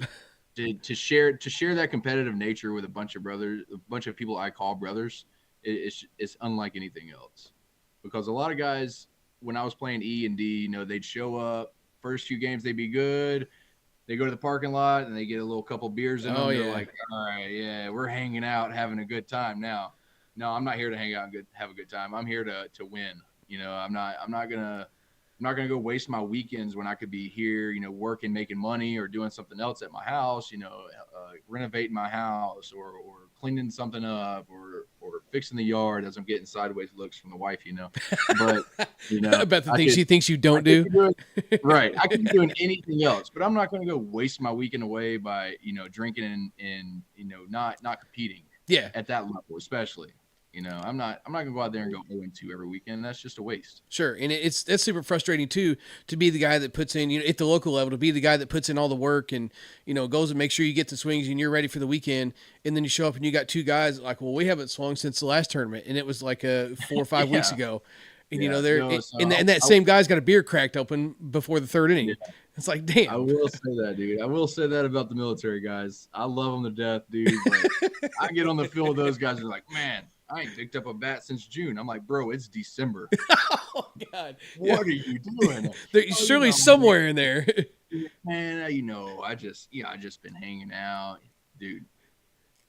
to share that competitive nature with a bunch of people I call brothers, it's unlike anything else. Because a lot of guys, when I was playing E and D, they'd show up first few games, they'd be good. They go to the parking lot and they get a little couple beers in them. They're like, all right, yeah, we're hanging out, having a good time now. No, I'm not here to hang out and have a good time. I'm here to win. I'm not gonna go waste my weekends when I could be here, working, making money, or doing something else at my house. Renovating my house or cleaning something up or fixing the yard as I'm getting sideways looks from the wife. But about the things she thinks you don't do. Right. I could be doing anything else, but I'm not going to go waste my weekend away by, drinking and not competing. Yeah. At that level, especially, I'm not going to go out there and go 0-2 every weekend. That's just a waste. Sure. And that's super frustrating too, to be the guy that puts in, at the local level, to be the guy that puts in all the work and, goes and makes sure you get the swings and you're ready for the weekend. And then you show up and you got two guys like, well, we haven't swung since the last tournament. And it was like 4 or 5 weeks ago. And, that same guy's got a beer cracked open before the third inning. Yeah. It's like, damn. I will say that, dude. I will say that about the military guys. I love them to death, dude. But I get on the field with those guys and they're like, man, I ain't picked up a bat since June. I'm like, bro, it's December. Oh, God. What are you doing? There's surely somewhere in there. Man, I just been hanging out. Dude,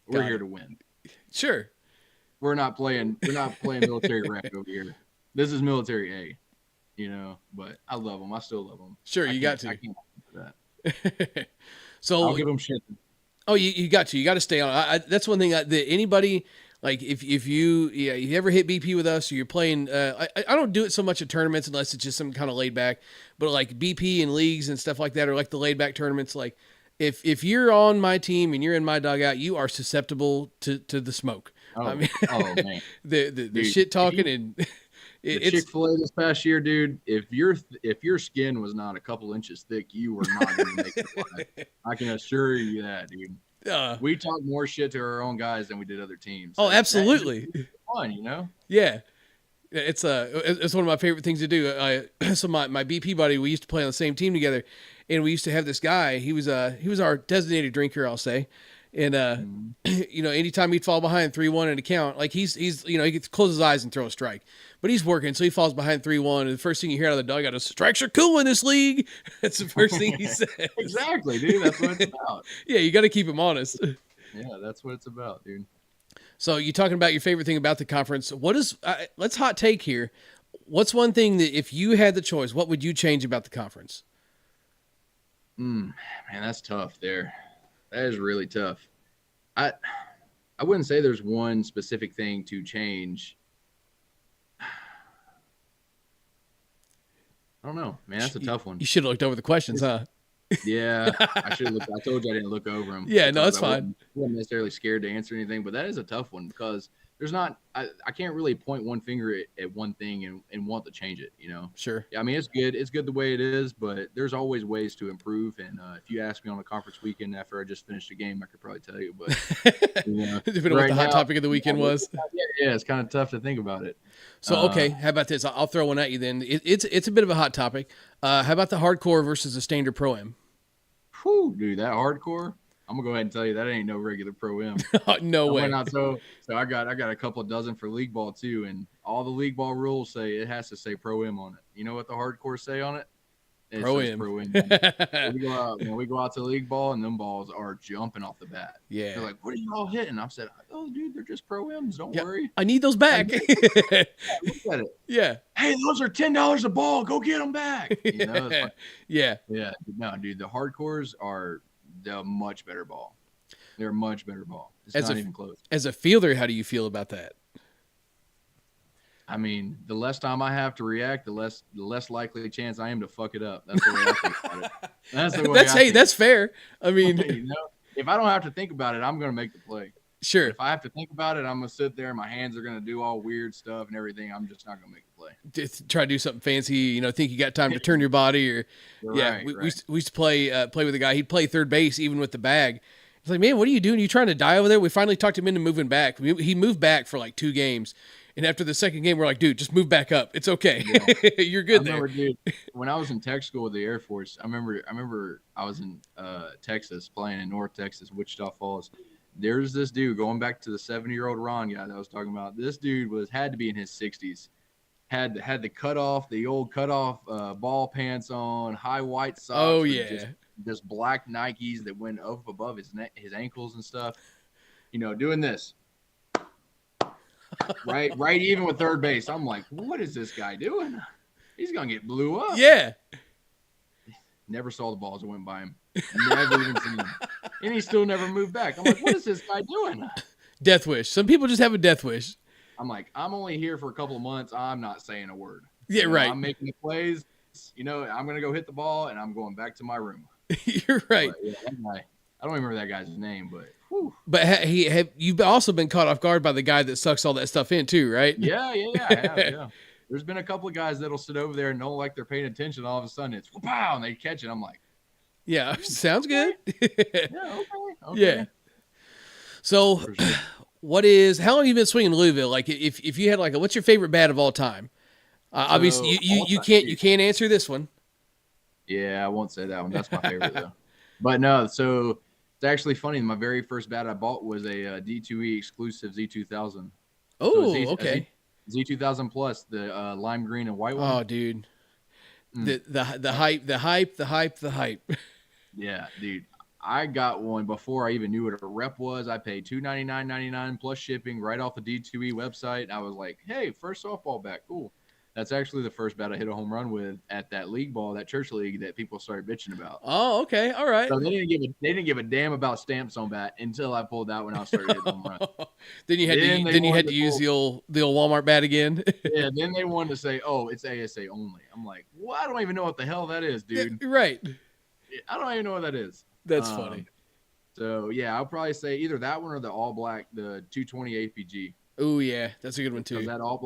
we're here to win. Sure. We're not playing military rank over here. This is military A, but I love them. I still love them. Sure, you got to. I can't do that. So I'll give them shit. Oh, you got to. You got to stay on. That's one thing that anybody, like, if you ever hit BP with us or you're playing, I don't do it so much at tournaments unless it's just some kind of laid back, but like BP and leagues and stuff like that, or like the laid back tournaments, like if you're on my team and you're in my dugout, you are susceptible to the smoke. Oh, I mean, man. the shit talking and The It's Chick-fil-A this past year, dude. If your skin was not a couple inches thick, you were not going to make it alive. I can assure you that, dude. uh, We talk more shit to our own guys than we did other teams. oh, absolutely. It's fun, you know. Yeah. It's one of my favorite things to do. So my BP buddy, we used to play on the same team together, and we used to have this guy. He was our designated drinker, I'll say, and anytime he'd fall behind 3-1 in a count, like he's he gets close his eyes and throw a strike, but he's working, so he falls behind 3-1, and the first thing you hear out of the dugout is strikes are cool in this league. That's the first thing he says. Exactly, dude. That's what it's about. Yeah, you got to keep him honest. Yeah, that's what it's about, dude. So you talking about your favorite thing about the conference? What is? Let's hot take here. What's one thing that if you had the choice, what would you change about the conference? Man, that's tough. There, that is really tough. I wouldn't say there's one specific thing to change. I don't know, man. That's a tough one. You should have looked over the questions, huh? Yeah, I should have looked. I told you I didn't look over them. Yeah, no, that's fine. I wasn't necessarily scared to answer anything, but that is a tough one because there's not. I can't really point one finger at one thing and want to change it. You know. Sure. Yeah, I mean, it's good. It's good the way it is, but there's always ways to improve. And if you ask me on a conference weekend after I just finished a game, I could probably tell you. But depending on what the hot topic of the weekend was. Yeah, it's kind of tough to think about it. So okay, how about this? I'll throw one at you then. It's a bit of a hot topic. How about the hardcore versus the standard pro-am? Whew, dude, that hardcore. I'm gonna go ahead and tell you that ain't no regular pro-am. No way. So I got a couple of dozen for league ball too, and all the league ball rules say it has to say pro-am on it. You know what the hardcore say on it? It Pro-am. Pro-am. When we go out to league ball, and them balls are jumping off the bat. Yeah. They're like, "What are you all hitting?" I've said, "Oh, dude, they're just pro-ams. Don't worry. I need those back." Look at it. Yeah. Hey, those are $10 a ball. Go get them back. You know? It's like, yeah. Yeah. No, dude, the hardcores are the much better ball. They're a much better ball. It's not even close. As a fielder, how do you feel about that? I mean, the less time I have to react, the less likely chance I am to fuck it up. That's the way I think about it. That's the way that's fair. I mean, if I don't have to think about it, I'm going to make the play. Sure. If I have to think about it, I'm going to sit there and my hands are going to do all weird stuff and everything. I'm just not going to make the play. Just try to do something fancy, think you got time to turn your body or Right. We used to play with a guy. He'd play third base even with the bag. It's like, man, what are you doing? You trying to die over there? We finally talked him into moving back. He moved back for like 2 games. And after the second game, we're like, dude, just move back up. It's okay. Yeah. You're good there. Dude, when I was in tech school with the Air Force, I remember I was in Texas playing in North Texas, Wichita Falls. There's this dude going back to the 70-year-old Ron guy that I was talking about. This dude had to be in his 60s. Had the old cutoff ball pants on, high white socks. Oh yeah. Just black Nikes that went up above his ankles and stuff. Doing this. right even with third base. I'm like, what is this guy doing? He's gonna get blew up. Yeah. Never saw the balls that went by him. Never even seen him. And he still never moved back. I'm like, what is this guy doing? Death wish. Some people just have a death wish. I'm like, I'm only here for a couple of months. I'm not saying a word. Yeah, right. I'm making the plays. I'm gonna go hit the ball and I'm going back to my room. You're right. But, yeah, that guy, I don't remember that guy's name, but whew. But you've also been caught off guard by the guy that sucks all that stuff in too, right? Yeah, I have, yeah. There's been a couple of guys that'll sit over there and don't like they're paying attention. All of a sudden it's pow, and they catch it. I'm like, yeah, sounds good. Yeah, okay. Yeah. So, Sure. how long have you been swinging Louisville? Like, if you had what's your favorite bat of all time? Obviously, you can't answer this one. Yeah, I won't say that one. That's my favorite though. But no, so it's actually funny. My very first bat I bought was a D2E exclusive Z2000. Oh, okay. Z2000 Plus, the lime green and white one. Oh, dude. The hype. Yeah, dude. I got one before I even knew what a rep was. I paid $299.99 plus shipping right off the D2E website. And I was like, hey, first softball bat, cool. That's actually the first bat I hit a home run with at that league ball, that church league that people started bitching about. Oh, okay, all right. So they didn't give a damn about stamps on bat until I pulled that when I started hitting home run. Then you had to use the old Walmart bat again. Yeah, then they wanted to say, oh, it's ASA only. I'm like, well, I don't even know what the hell that is, dude. Yeah, right. I don't even know what that is. That's funny. So yeah, I'll probably say either that one or the all black, the 220 APG. Oh yeah, that's a good one Because too. that all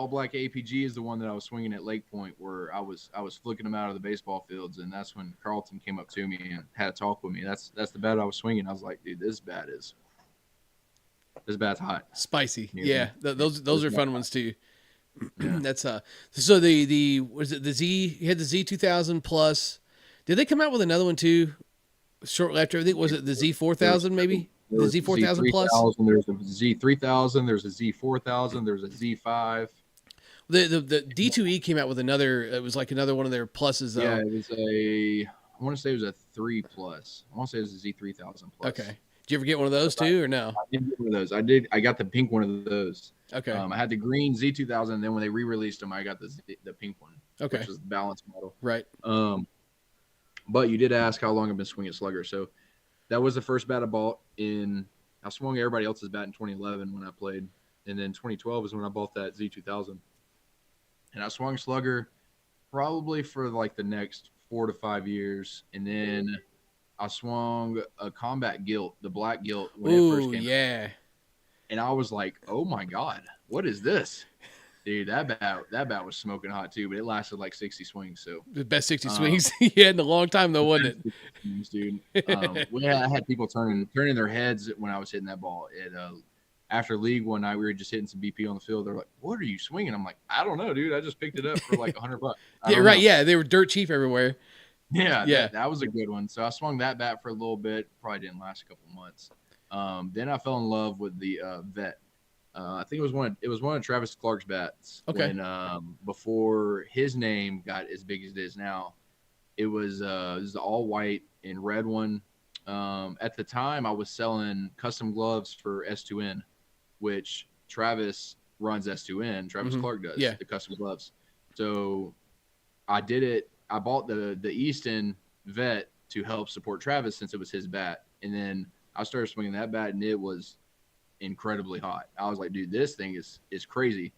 black APG is the one that I was swinging at Lake Point, where I was flicking them out of the baseball fields, and that's when Carlton came up to me and had a talk with me. That's the bat I was swinging. I was like, dude, this bat's hot. Spicy. You know? Yeah, those This are bat's fun hot. ones too. Yeah. That's so the was it the Z? You had the Z2000 plus. Did they come out with another one too? Shortly after, I think was it the Z4000 maybe? There The was a Z4000 plus. Z3000. There's a Z3000. There's a Z4000. There's a Z5. The D2E came out with another. It was like another one of their pluses Yeah, though. it was a. I want to say it was a 3 plus. I want to say it was a Z3000 plus. Okay. Did you ever get one of those too, or no? I did get one of those. I did. I got the pink one of those. Okay. I had the green Z2000. And then when they re-released them, I got the pink one, Okay. which was the balance model. Right. But you did ask how long I've been swinging Slugger. So that was the first bat I bought in. I swung everybody else's bat in 2011 when I played, and then 2012 is when I bought that Z2000. And I swung Slugger probably for like the next 4 to 5 years, and then I swung a Combat Gilt, the black Gilt, when it first Ooh, came out. yeah. And I was like, "Oh my god, what is this?" Dude, that bat was smoking hot too, but it lasted like 60 swings. So The best 60 swings he had in a long time though, wasn't dude. it? I had people turning their heads when I was hitting that ball. After league one night, we were just hitting some BP on the field. They're like, "What are you swinging?" I'm like, "I don't know, dude. I just picked it up for like $100." Yeah, right. Yeah, they were dirt cheap everywhere. Yeah, Yeah. that was a good one. So I swung that bat for a little bit. Probably didn't last a couple months. Then I fell in love with the Vet. I think it was one of Travis Clark's bats. Okay. When before his name got as big as it is now, it was the all white and red one. At the time, I was selling custom gloves for S2N, which Travis runs S2N. Travis Clark does the custom gloves. So I did it. I bought the Easton Vet to help support Travis since it was his bat, and then I started swinging that bat, and it was incredibly hot. I was like, dude, this thing is crazy.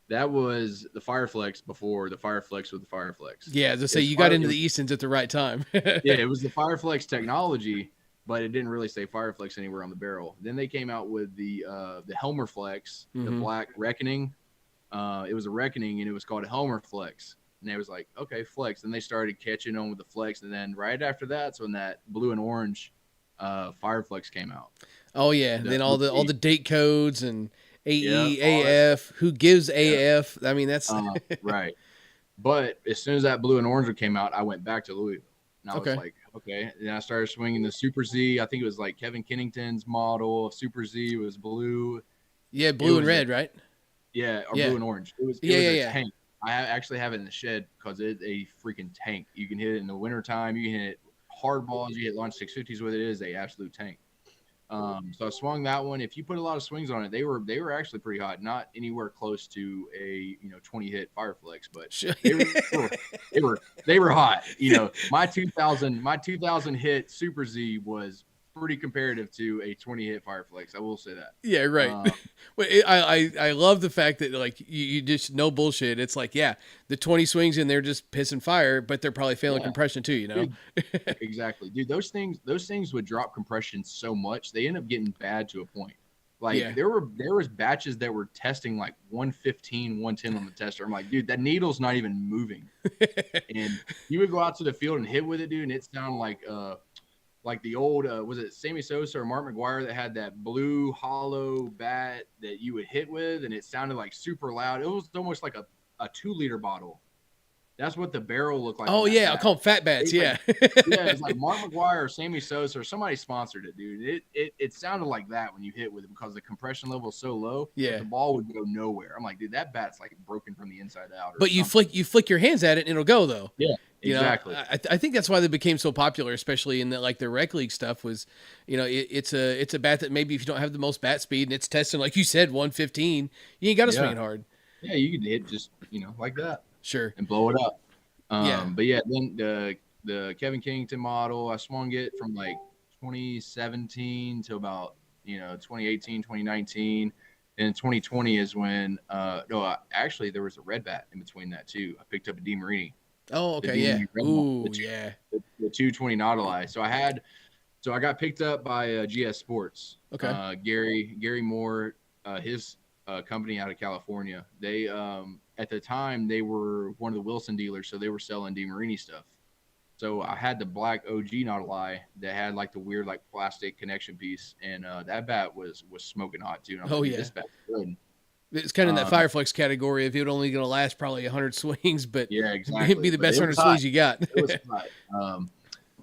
That was the Fireflex before the Fireflex with the Fireflex. Yeah, to say you got into the Eastons at the right time. Yeah, it was the Fireflex technology, but it didn't really say Fireflex anywhere on the barrel. Then they came out with the Helmer Flex, the black Reckoning. It was a Reckoning, and it was called a Helmer Flex. And they was like, okay, Flex. Then they started catching on with the Flex, and then right after that's when that blue and orange Fireflex came out. Oh yeah, then all the date codes and AE, yeah, AF, who gives AF? I mean, that's right. But as soon as that blue and orange came out, I went back to Louisville. And I was like, okay. And then I started swinging the Super Z. I think it was like Kevin Kennington's model of Super Z. It was blue. Yeah, blue and red, right? Yeah, or blue and orange. It was a tank. I actually have it in the shed because it's a freaking tank. You can hit it in the wintertime. You can hit hard balls. You hit launch 650s with it. It is a absolute tank. So I swung that one. If you put a lot of swings on it, they were actually pretty hot. Not anywhere close to a 20 hit Fireflex, but they were hot. My 2000 hit Super Z was pretty comparative to a 20 hit Fireflex. I will say that. Yeah, right. But I love the fact that like you just no bullshit. It's like the 20 swings and they're just pissing fire, but they're probably failing compression too. Dude, exactly, dude. Those things would drop compression so much they end up getting bad to a point. Like there was batches that were testing like 115, 110 on the tester. I'm like, dude, that needle's not even moving. And you would go out to the field and hit with it, dude, and it sounded like the old was it Sammy Sosa or Mark McGuire that had that blue hollow bat that you would hit with, and it sounded like super loud. It was almost like a 2-liter bottle. That's what the barrel looked like. Oh yeah, I call them fat bats. Yeah, it's like Mark McGuire or Sammy Sosa or somebody sponsored it, dude. It sounded like that when you hit with it because the compression level is so low. Yeah, the ball would go nowhere. I'm like, dude, that bat's like broken from the inside out. But you flick your hands at it and it'll go though. Yeah, exactly. I think that's why they became so popular, especially in the rec league stuff. Was it's a bat that maybe if you don't have the most bat speed and it's testing like you said 115, you ain't got to swing it hard. Yeah, you can hit just like that. Sure. And blow it up. But then the Kevin Kennington model, I swung it from like 2017 to about 2018, 2019, and 2020 is when actually there was a red bat in between that too. I picked up a DeMarini. Oh, okay, yeah. Ooh, the 220 Nautilus. So I got picked up by GS Sports. Okay. Gary Moore his company out of California. They at the time they were one of the Wilson dealers, so they were selling DeMarini stuff. So I had the black OG not a lie that had like the weird like plastic connection piece, and that bat was smoking hot too. And I was Oh like, dude, yeah. this bat's good. It's kind of in that Um, Fireflex category. If it only going to last probably 100 swings, but yeah, it'd be exactly. the But best it 100 was hot. swings you got. It was hot.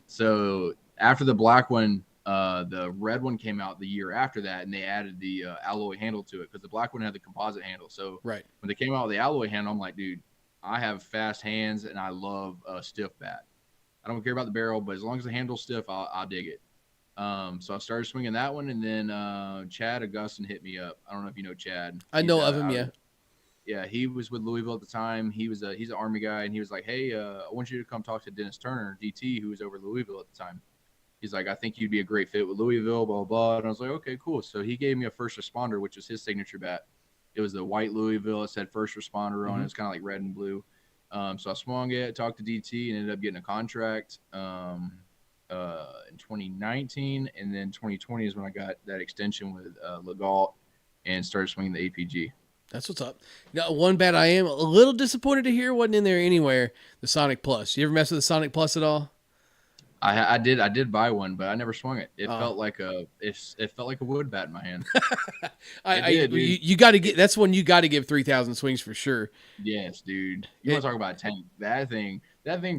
So after the black one, the red one came out the year after that, and they added the alloy handle to it because the black one had the composite handle. So Right. when they came out with the alloy handle, I'm like, dude, I have fast hands and I love a stiff bat. I don't care about the barrel, but as long as the handle's stiff, I'll dig it. So I started swinging that one, and then Chad Augustin hit me up. I don't know if you know Chad. I know of him, yeah. Yeah, he was with Louisville at the time. He's an Army guy, and he was like, "Hey, I want you to come talk to Dennis Turner, DT, who was over Louisville at the time." He's like, "I think you'd be a great fit with Louisville, blah blah blah." And I was like, "Okay, cool." So he gave me a first responder, which was his signature bat. It was the white Louisville. It said first responder on it. It was kind of like red and blue. So I swung it, talked to DT, and ended up getting a contract in 2019, and then 2020 is when I got that extension with Legault and started swinging the APG. That's what's up. Now, one bat I am a little disappointed to hear wasn't in there anywhere. The Sonic Plus. You ever mess with the Sonic Plus at all? I did buy one, but I never swung it. It Oh. felt like a wood bat in my hand. You got to get. That's one you got to give 3,000 swings for sure. Yes, dude. You want to talk about a tank? That thing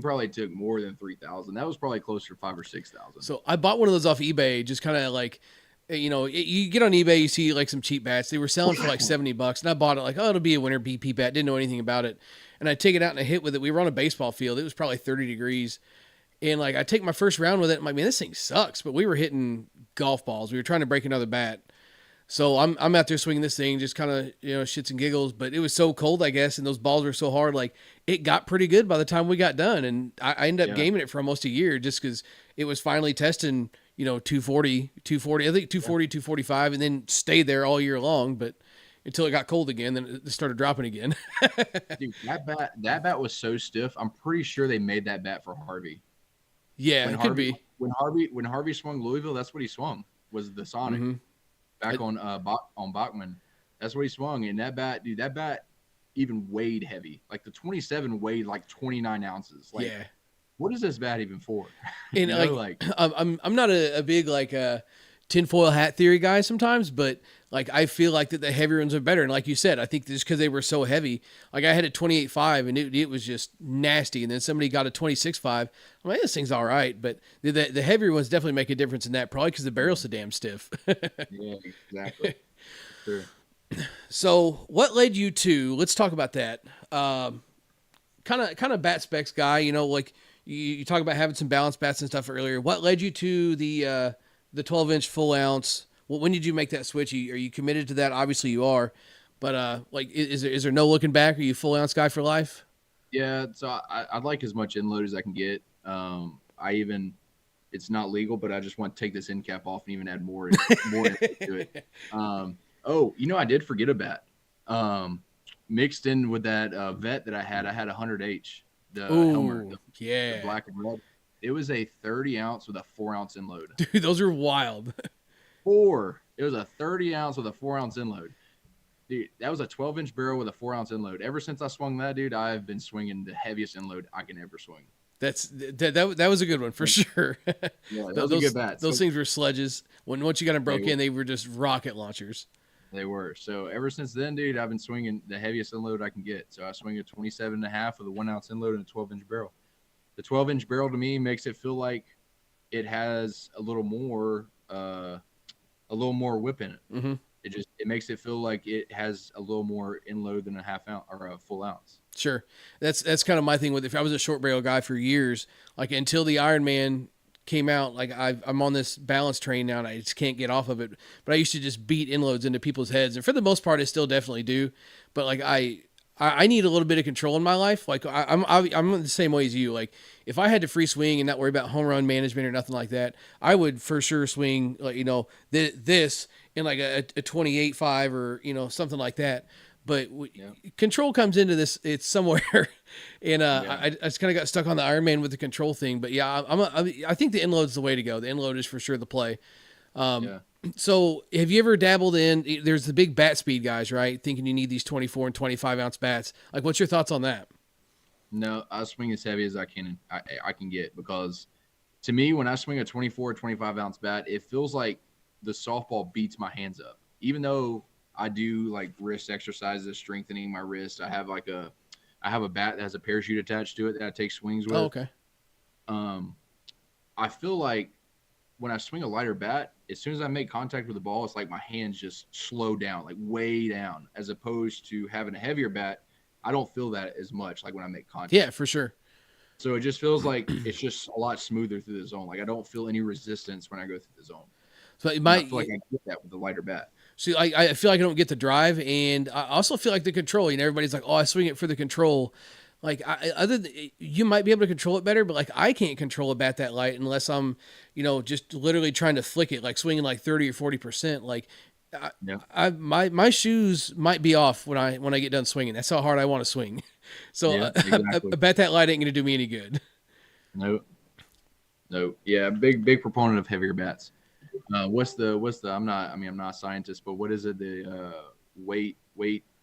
probably took more than 3,000. That was probably closer to 5,000 or 6,000. So I bought one of those off eBay, just kind of like, you get on eBay, you see like some cheap bats. They were selling for like $70, and I bought it like, oh, it'll be a winter BP bat. Didn't know anything about it, and I take it out and I hit with it. We were on a baseball field. It was probably 30 degrees, and like I take my first round with it. I'm like, man, this thing sucks. But we were hitting golf balls. We were trying to break another bat. So I'm out there swinging this thing, just kind of shits and giggles. But it was so cold, I guess, and those balls were so hard. Like it got pretty good by the time we got done, and I ended up gaming it for almost a year just because it was finally testing 240, I think 240, 245, and then stayed there all year long. But until it got cold again, then it started dropping again. Dude, that bat was so stiff. I'm pretty sure they made that bat for Harvey. Yeah, When it could be. When Harvey swung Louisville, that's what he swung, was the Sonic. Mm-hmm. Back on Bachman. That's what he swung. And that bat even weighed heavy. Like the 27 weighed like 29 ounces. Like, Yeah. what is this bat even for? And I'm not a big like tinfoil hat theory guy sometimes, but like I feel like that the heavier ones are better. And like you said, I think just because they were so heavy, like I had a 28.5 and it was just nasty. And then somebody got a 26.5. I'm like, this thing's all right, but the heavier ones definitely make a difference in that, probably because the barrel's so damn stiff. Yeah, exactly. Sure. So what led you to? Let's talk about that. Kind of bat specs guy. Like you talk about having some balanced bats and stuff earlier. What led you to the 12-inch full ounce? Well, when did you make that switch? Are you committed to that? Obviously you are, but like, is there no looking back? Are you a full ounce guy for life? Yeah, so I'd like as much end load as I can get. It's not legal, but I just want to take this end cap off and even add more to it. I did forget a bat. Mixed in with that vet that I had a 100H, the Helmer, the black and red. It was a 30 ounce with a 4 ounce end load. Dude, those are wild. It was a 30 ounce with a 4 ounce end load. Dude, that was a 12-inch barrel with a 4 ounce end load. Ever since I swung that, dude, I've been swinging the heaviest end load I can ever swing. That was a good one for sure. Yeah, that was a good bat. Those things were sledges. Once you got them broke in, they were just rocket launchers. They were. So ever since then, dude, I've been swinging the heaviest end load I can get. So I swing a 27.5 with a 1 ounce end load and a 12-inch barrel. The 12-inch barrel to me makes it feel like it has a little more whip in it. Mm-hmm. It makes it feel like it has a little more end load than a half ounce or a full ounce. Sure. That's kind of my thing with it. If I was a short barrel guy for years, like until the Iron Man came out, like I'm on this balance train now and I just can't get off of it. But I used to just beat end loads into people's heads. And for the most part, I still definitely do. But like I need a little bit of control in my life. Like I'm the same way as you. Like if I had to free swing and not worry about home run management or nothing like that, I would for sure swing like, this in like a 28.5 or, something like that. But control comes into this. It's somewhere, and I just kind of got stuck on the Iron Man with the control thing. But yeah, I think the end load is the way to go. The end load is for sure the play. So have you ever dabbled in, there's the big bat speed guys, right? Thinking you need these 24 and 25 ounce bats. Like, what's your thoughts on that? No, I swing as heavy as I can get, because to me, when I swing a 24 or 25 ounce bat, it feels like the softball beats my hands up. Even though I do like wrist exercises, strengthening my wrist, I have a bat that has a parachute attached to it that I take swings Oh, with. okay. Um, I feel like when I swing a lighter bat, as soon as I make contact with the ball, it's like my hands just slow down, like way down, as opposed to having a heavier bat. I don't feel that as much like when I make Yeah, contact. for sure. So it just feels like it's just a lot smoother through the zone. Like I don't feel any resistance when I go through the zone. So it And I might, feel like I get that with the lighter bat. see, I feel like I don't get the drive, and I also feel like the control. You know, everybody's like, "Oh, I swing it for the control." Like, you might be able to control it better, but like I can't control a bat that light unless I'm, just literally trying to flick it, like swinging like 30 or 40%. Like, Yeah. my shoes might be off when I get done swinging. That's how hard I want to swing. So Yeah, a exactly. bat that light ain't gonna do me any good. No, no. Yeah, big proponent of heavier bats. What's the I'm not a scientist, but what is it? The weight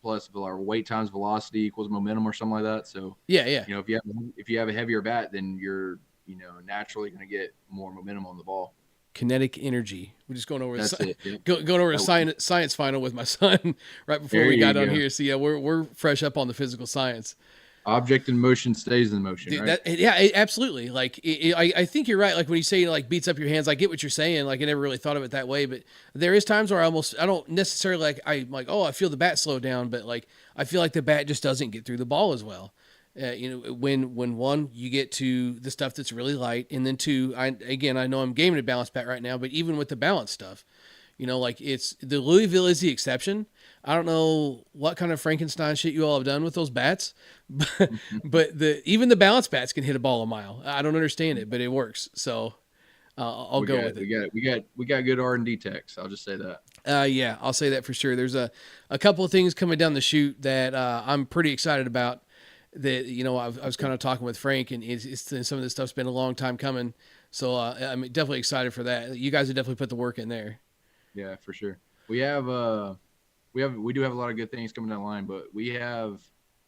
plus or weight times velocity equals momentum or something like that. So, Yeah, yeah. if you have a heavier bat, then you're, naturally going to get more momentum on the ball. Kinetic energy. We're just going over That's it. Yep. going over a That- science final with my son right before There we you got on go. here. So yeah, we're fresh up on the physical science. Object in motion stays in motion, Dude, right? absolutely. Like, I think you're right. Like when you say like beats up your hands, I get what you're saying. Like I never really thought of it that way, but there is times where I don't necessarily I'm like, oh, I feel the bat slow down, but like I feel like the bat just doesn't get through the ball as well. When one, you get to the stuff that's really light, and then two, I know I'm gaming a balance bat right now, but even with the balance stuff, like it's the Louisville is the exception. I don't know what kind of Frankenstein shit you all have done with those bats, but even the balance bats can hit a ball a mile. I don't understand it, but it works. So I'll we go got with we it. got good R&D techs. I'll just say that. Yeah, I'll say that for sure. There's a couple of things coming down the chute that I'm pretty excited about. That I was kind of talking with Frank, and some of this stuff's been a long time coming. So I'm definitely excited for that. You guys have definitely put the work in there. Yeah, for sure. We do have a lot of good things coming down the line, but we have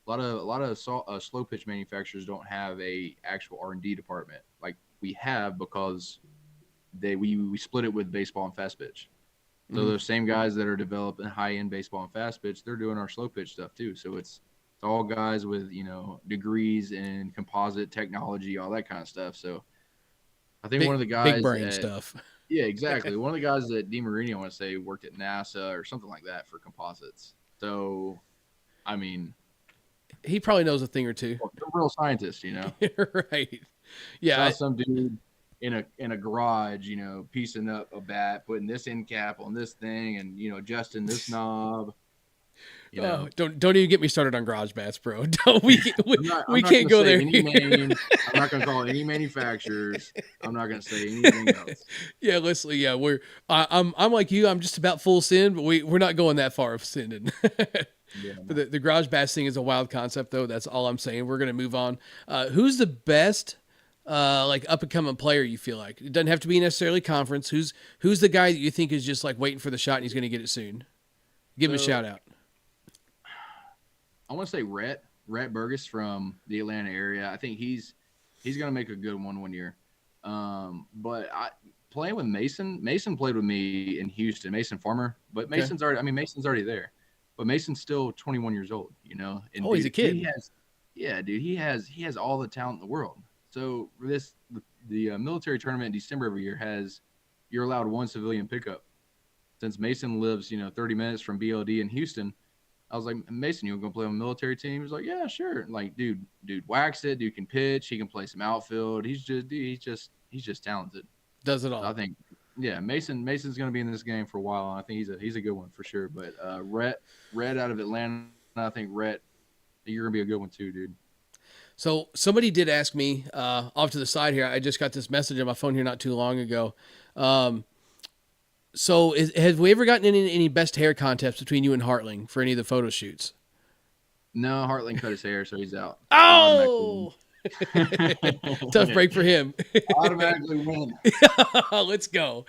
a lot of slow pitch manufacturers don't have a actual R&D department like we have, because we split it with baseball and fast pitch. So those same guys that are developing high end baseball and fast pitch, they're doing our slow pitch stuff too. So it's all guys with degrees in composite technology, all that kind of stuff. So I think one of the guys Big brain stuff. yeah, exactly. One of the guys that DeMarini, I want to say, worked at NASA or something like that for composites. So, I mean, He probably knows a thing or two. they're real scientists. Right. It's Yeah. not some dude in a garage, piecing up a bat, putting this end cap on this thing, and adjusting this knob. Don't even get me started on garage bats, bro. Don't we I'm not can't gonna go say there. any names. I'm not gonna call any manufacturers. I'm not gonna say anything else. Yeah, Leslie. Yeah, I'm like you. I'm just about full send, but we're not going that far of sending. Yeah, But the garage bass thing is a wild concept, though. That's all I'm saying. We're gonna move on. Who's the best, like up and coming player you feel like? It doesn't have to be necessarily conference. Who's the guy that you think is just like waiting for the shot and he's gonna get it soon? Give him a So, shout out. I want to say Rhett Burgess from the Atlanta area. I think he's gonna make a good one year. But playing with Mason played with me in Houston. Mason Farmer, but Okay. Mason's already there, but Mason's still 21 years old. And Oh, he's a kid. He has all the talent in the world. So the military tournament in December every year you're allowed one civilian pickup. Since Mason lives 30 minutes from BLD in Houston, I was like, Mason, you want to go play on a military team? He was like, yeah, sure. Like, dude wax it. Dude can pitch. He can play some outfield. He's just talented. Does it all. I think, yeah, Mason's going to be in this game for a while. And I think he's a good one for sure. But Rhett out of Atlanta, I think Rhett, you're going to be a good one too, dude. So somebody did ask me off to the side here. I just got this message on my phone here not too long ago. So have we ever gotten any best hair contests between you and Hartling for any of the photo shoots? No, Hartling cut his hair, so he's out. Oh, Tough break for him. Automatically win. Let's go.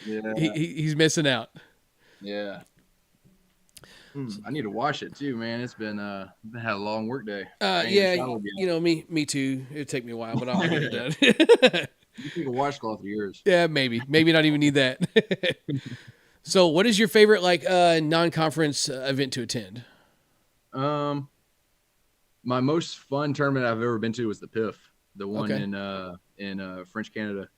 Yeah. He's missing out. Yeah. I need to wash it too, man. It's been had a long work day. Yeah, me too. It'd take me a while, but I'll get it done. You take a washcloth of yours. Yeah, maybe not even need that. So, what is your favorite non-conference event to attend? My most fun tournament I've ever been to was the PIF, the one Okay. in French Canada.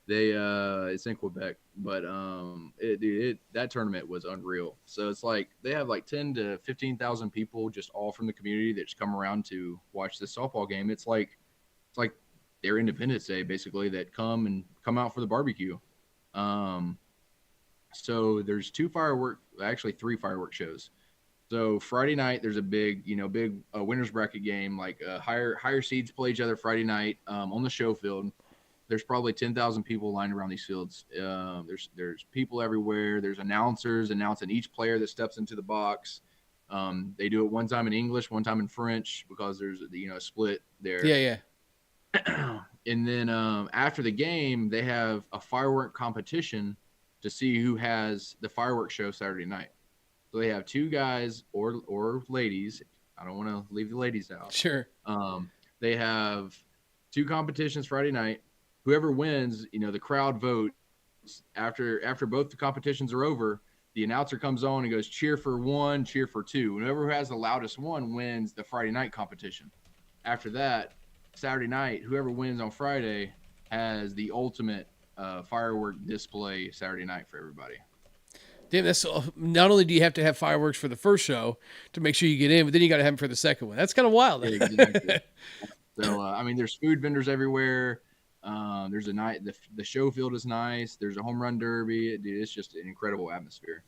It's in Quebec, but that tournament was unreal. So it's like they have like 10 to 15,000 people just all from the community that just come around to watch this softball game. It's like their Independence Day basically, that come out for the barbecue. So there's three firework shows. So Friday night there's a big winners bracket game. Like higher seeds play each other Friday night on the show field. There's probably 10,000 people lined around these fields. There's people everywhere. There's announcers announcing each player that steps into the box. They do it one time in English, one time in French, because there's a split there. Yeah. And then after the game, they have a firework competition to see who has the fireworks show Saturday night. So they have two guys or ladies. I don't want to leave the ladies out. Sure. They have two competitions Friday night. Whoever wins, the crowd votes. After both the competitions are over, the announcer comes on and goes, cheer for one, cheer for two. And whoever has the loudest one wins the Friday night competition. After that, Saturday night, whoever wins on Friday has the ultimate firework display Saturday night for everybody. Damn, that's not only do you have to have fireworks for the first show to make sure you get in, but then you got to have them for the second one. That's kind of wild. Yeah, exactly. So, there's food vendors everywhere. There's the show field is nice. There's a home run derby. Dude, it's just an incredible atmosphere.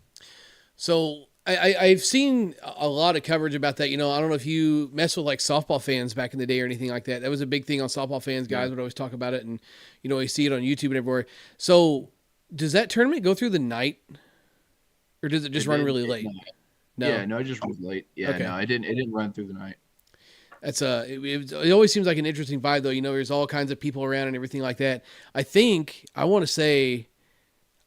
So I've seen a lot of coverage about that. I don't know if you mess with like softball fans back in the day or anything like that. That was a big thing on softball fans. Guys would always talk about it, and you see it on YouTube and everywhere. So does that tournament go through the night, or does it just run really late? No. Yeah, no, it just runs late. Yeah, okay. No, it didn't run through the night. That's it always seems like an interesting vibe though. There's all kinds of people around and everything like that. I want to say,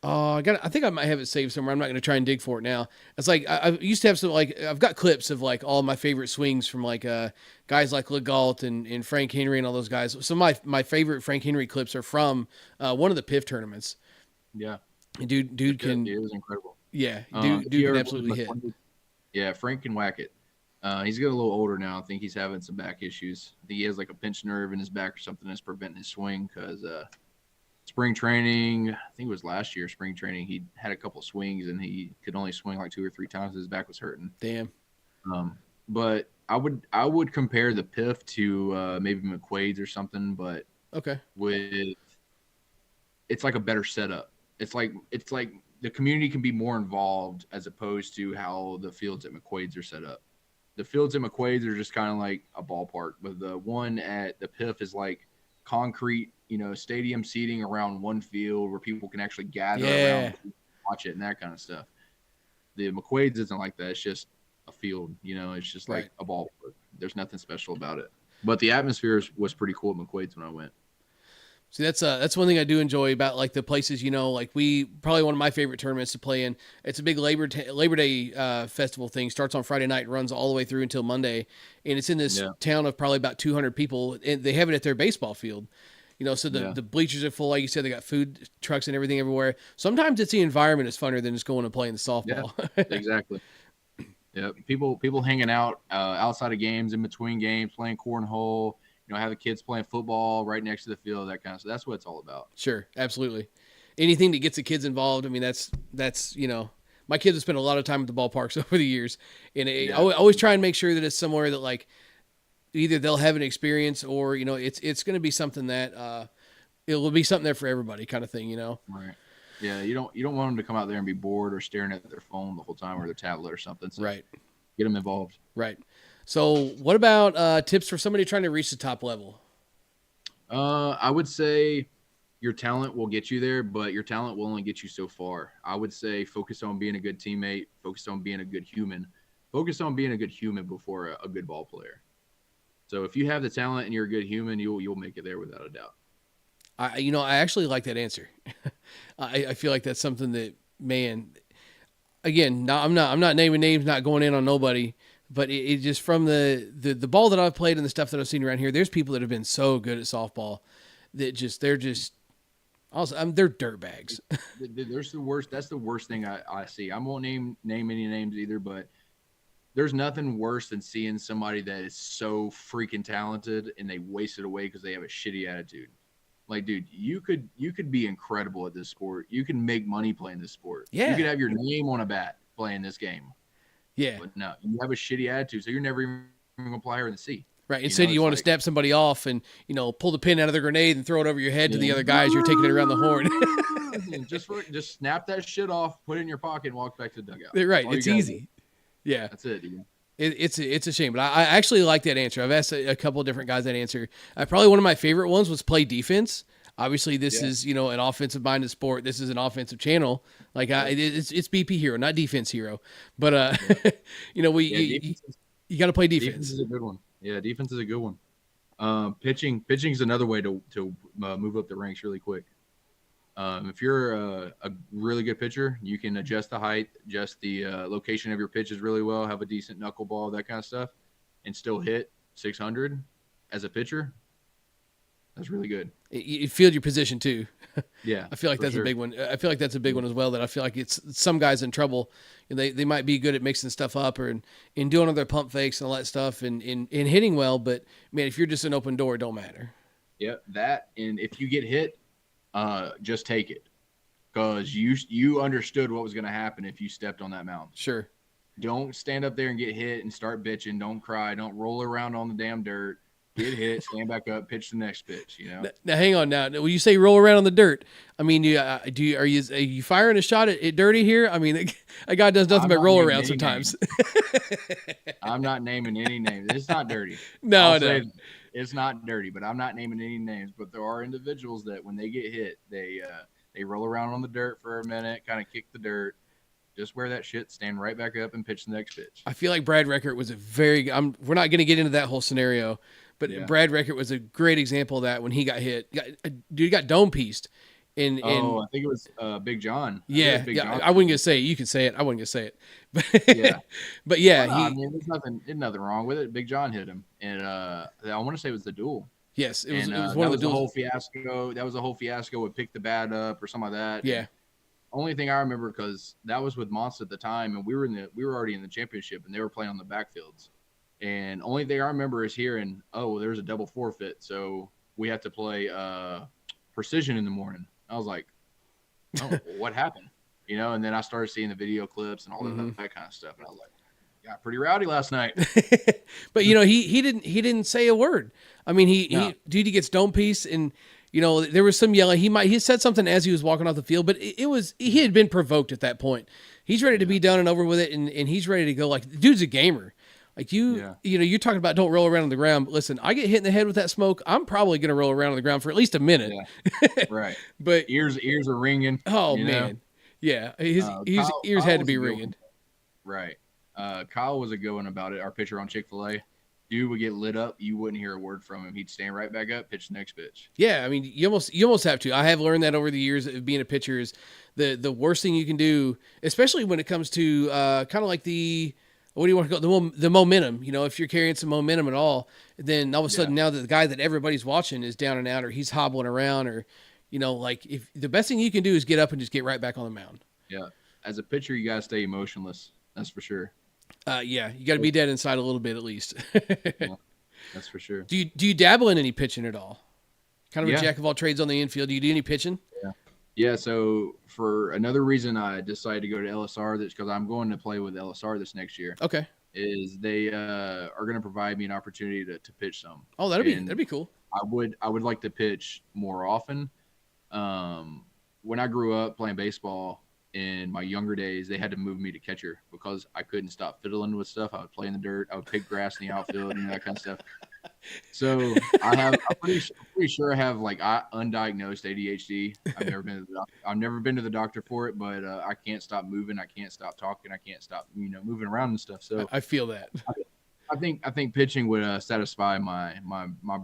I think I might have it saved somewhere. I'm not going to try and dig for it now. It's like I used to have some I've got clips of like all my favorite swings from guys like Legault and Frank Henry and all those guys. Some of my favorite Frank Henry clips are from one of the PIF tournaments. Yeah, and dude can. It was incredible. Yeah, dude can absolutely hit. Yeah, Frank can whack it. He's getting a little older now. I think he's having some back issues. I think he has like a pinched nerve in his back or something that's preventing his swing because spring training, I think it was last year, spring training, he had a couple swings and he could only swing like 2 or 3 times. His back was hurting. Damn. But I would compare the PIF to maybe McQuaid's or something, but okay, it's like a better setup. It's like the community can be more involved as opposed to how the fields at McQuaid's are set up. The fields at McQuaid's are just kind of like a ballpark, but the one at the PIF is like concrete, stadium seating around one field where people can actually gather around and watch it and that kind of stuff. The McQuaid's isn't like that. It's just a field, it's just like a ballpark. There's nothing special about it. But the atmosphere was pretty cool at McQuaid's when I went. See, that's one thing I do enjoy about like the places, we probably one of my favorite tournaments to play in. It's a big Labor Day festival thing. Starts on Friday night, runs all the way through until Monday, and it's in this town of probably about 200 people. And they have it at their baseball field, so the bleachers are full. Like you said, they got food trucks and everything everywhere. Sometimes it's the environment is funner than just going and playing the softball. Yeah, exactly. Yeah, people hanging out outside of games, in between games, playing cornhole. Have the kids playing football right next to the field, that kind of stuff. That's what it's all about. Sure, absolutely. Anything that gets the kids involved. I mean, that's my kids have spent a lot of time at the ballparks over the years, and I always try and make sure that it's somewhere that like either they'll have an experience or it's going to be something that it will be something there for everybody, kind of thing. Right. Yeah, you don't want them to come out there and be bored or staring at their phone the whole time or their tablet or something. So right. Get them involved. Right. So what about tips for somebody trying to reach the top level? I would say your talent will get you there, but your talent will only get you so far. I would say focus on being a good teammate, focus on being a good human, focus on being a good human before a good ball player. So if you have the talent and you're a good human, you'll make it there without a doubt. I actually like that answer. I feel like that's something that, man, again, no, I'm not naming names, not going in on nobody, but it just from the ball that I've played and the stuff that I've seen around here, there's people that have been so good at softball that they're just also they're dirt bags. There's the worst. That's the worst thing I see. I won't name any names either, but there's nothing worse than seeing somebody that is so freaking talented and they waste it away because they have a shitty attitude. Like, dude, you could be incredible at this sport. You can make money playing this sport. Yeah. You could have your name on a bat playing this game. Yeah. But no, you have a shitty attitude, so you're never even gonna ply her in the sea. Right. Instead, you want to snap somebody off and, pull the pin out of the grenade and throw it over your head to the other guys. You're taking it around the horn. just snap that shit off, put it in your pocket, and walk back to the dugout. Right. It's easy. Yeah. That's it, dude. It's a shame, but I actually like that answer. I've asked a couple of different guys that answer. Probably one of my favorite ones was play defense. Obviously, this is an offensive minded sport. This is an offensive channel. Like it's BP hero, not defense hero. But you got to play defense. Defense is a good one. Yeah, defense is a good one. Pitching is another way to move up the ranks really quick. If you're a really good pitcher, you can adjust the height, adjust the location of your pitches really well, have a decent knuckleball, that kind of stuff, and still hit 600 as a pitcher. That's really good. You field your position too. Yeah, I feel like that's a big one. I feel like that's a big one as well. That I feel like it's some guys in trouble. They might be good at mixing stuff up or in doing other pump fakes and all that stuff and hitting well. But man, if you're just an open door, it don't matter. Yeah, that, and if you get hit, just take it, because you understood what was going to happen if you stepped on that mound. Sure. Don't stand up there and get hit and start bitching. Don't cry. Don't roll around on the damn dirt. Get hit, stand back up, pitch the next pitch. Now hang on. Now, when you say roll around on the dirt, I mean, are you firing a shot at Dirty here? I mean, a guy does nothing but roll around sometimes. I'm not naming any names. It's not Dirty. No. It's not Dirty, but I'm not naming any names. But there are individuals that when they get hit, they roll around on the dirt for a minute, kind of kick the dirt. Just wear that shit, stand right back up, and pitch the next pitch. I feel like Brad Reckert was we're not going to get into that whole scenario, but Brad Reckert was a great example of that when he got hit. Dude got dome pieced. I think it was Big John. Yeah, John. I wasn't going to say it. You can say it. I wasn't going to say it. But there's nothing wrong with it. Big John hit him. And I want to say it was the duel. Yes, it was one of the duels. That was a whole fiasco with pick the bat up or something like that. Yeah. Only thing I remember, because that was with Monster at the time, and we were already in the championship, and they were playing on the backfields. And only thing I remember is hearing, there's a double forfeit, so we have to play precision in the morning. I was like, what happened? And then I started seeing the video clips and all that kind of stuff, and I was like, got pretty rowdy last night. But he didn't say a word. I mean, he gets dome piece, and there was some yelling. He said something as he was walking off the field, but he had been provoked at that point. He's ready to be done and over with it, and he's ready to go. Like, the dude's a gamer. Like you're talking about don't roll around on the ground. Listen, I get hit in the head with that smoke, I'm probably going to roll around on the ground for at least a minute. Yeah. Right. But ears are ringing. Oh man. Yeah. His ears had to be ringing. Right. Kyle was a good one about it. Our pitcher on Chick-fil-A. Dude would get lit up. You wouldn't hear a word from him. He'd stand right back up, pitch the next pitch. Yeah, I mean, you almost have to. I have learned that over the years of being a pitcher is the worst thing you can do, especially when it comes to kind of like what do you want to call the momentum? If you're carrying some momentum at all, then all of a sudden now that the guy that everybody's watching is down and out, or he's hobbling around, or like if the best thing you can do is get up and just get right back on the mound. Yeah, as a pitcher, you gotta stay emotionless. That's for sure. You got to be dead inside a little bit at least. Yeah, that's for sure. Do you dabble in any pitching at all? Kind of a jack of all trades on the infield. Do you do any pitching? Yeah. So for another reason, I decided to go to LSR. That's because I'm going to play with LSR this next year. Okay. Is they are going to provide me an opportunity to pitch some. Oh, that'd be cool. I would like to pitch more often. When I grew up playing baseball, in my younger days, they had to move me to catcher because I couldn't stop fiddling with stuff. I would play in the dirt. I would pick grass in the outfield and that kind of stuff. So I'm pretty sure I have like undiagnosed ADHD. I've never been to the doctor for it, but I can't stop moving. I can't stop talking. I can't stop, moving around and stuff. So I feel that. I think pitching would satisfy my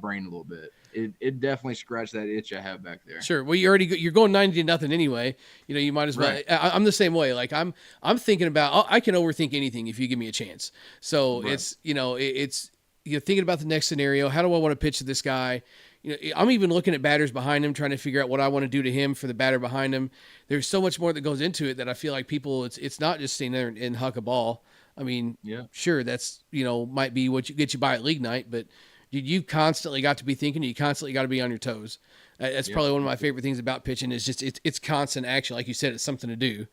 brain a little bit. It definitely scratched that itch I have back there. Sure. Well, you're going 90-0 anyway. You know, you might as well. Right. I'm the same way. Like I'm thinking about. I can overthink anything if you give me a chance. So Right. it's it's you're thinking about the next scenario. How do I want to pitch to this guy? You know, I'm even looking at batters behind him, trying to figure out what I want to do to him for the batter behind him. There's so much more that goes into it that I feel like people. It's not just sitting there and huck a ball. I mean, Yeah. sure, that's might be what you get you by at league night, but you constantly got to be thinking. You constantly got to be on your toes. That's Yep. probably one of my favorite things about pitching is just it's constant action. Like you said, it's something to do.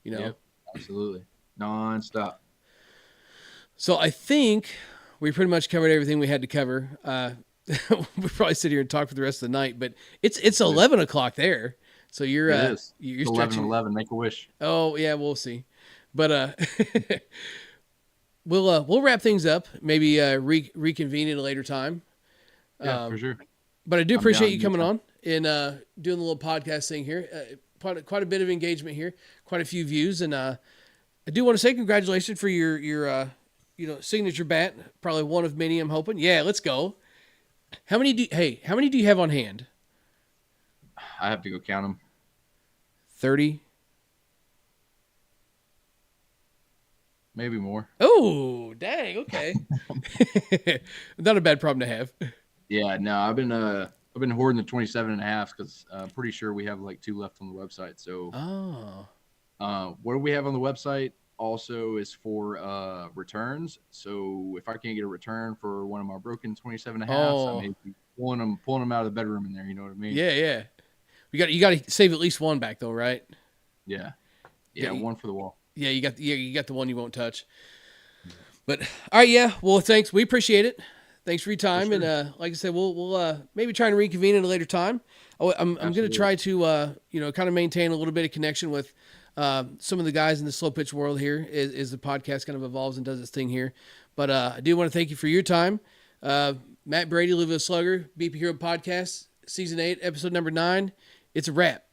You know. Yep. Absolutely. Non-stop. So I think we pretty much covered everything we had to cover. We probably sit here and talk for the rest of the night, but it's 11 o'clock there. So you're It is. you're It's stretching. 11. Make a wish. Oh yeah, we'll see. But we'll wrap things up. Maybe reconvene at a later time. Yeah, for sure. But I do I'm appreciate down you coming anytime. on and doing the little podcast thing here. Quite a bit of engagement here, quite a few views, and I do want to say congratulations for your signature bat. Probably one of many. I'm hoping. Yeah, let's go. How many do you have on hand? I have to go count them. 30. Maybe more. Oh, dang. Okay. Not a bad problem to have. Yeah, no, I've been hoarding the 27 and a half because I'm pretty sure we have like 2 left on the website. So what do we have on the website also is for returns. So if I can't get a return for one of my broken 27 and a half, I may be pulling them out of the bedroom in there. You know what I mean? Yeah. You got to save at least one back though, right? Yeah. Yeah, One for the wall. Yeah, you got the one you won't touch. But all right, yeah. Well, thanks. We appreciate it. Thanks for your time, For sure. and like I said, we'll maybe try and reconvene at a later time. I'm going to try to kind of maintain a little bit of connection with some of the guys in the slow pitch world here as the podcast kind of evolves and does its thing here. But I do want to thank you for your time, Matt Brady, Louisville Slugger, BP Hero Podcast, Season 8, Episode number 9. It's a wrap.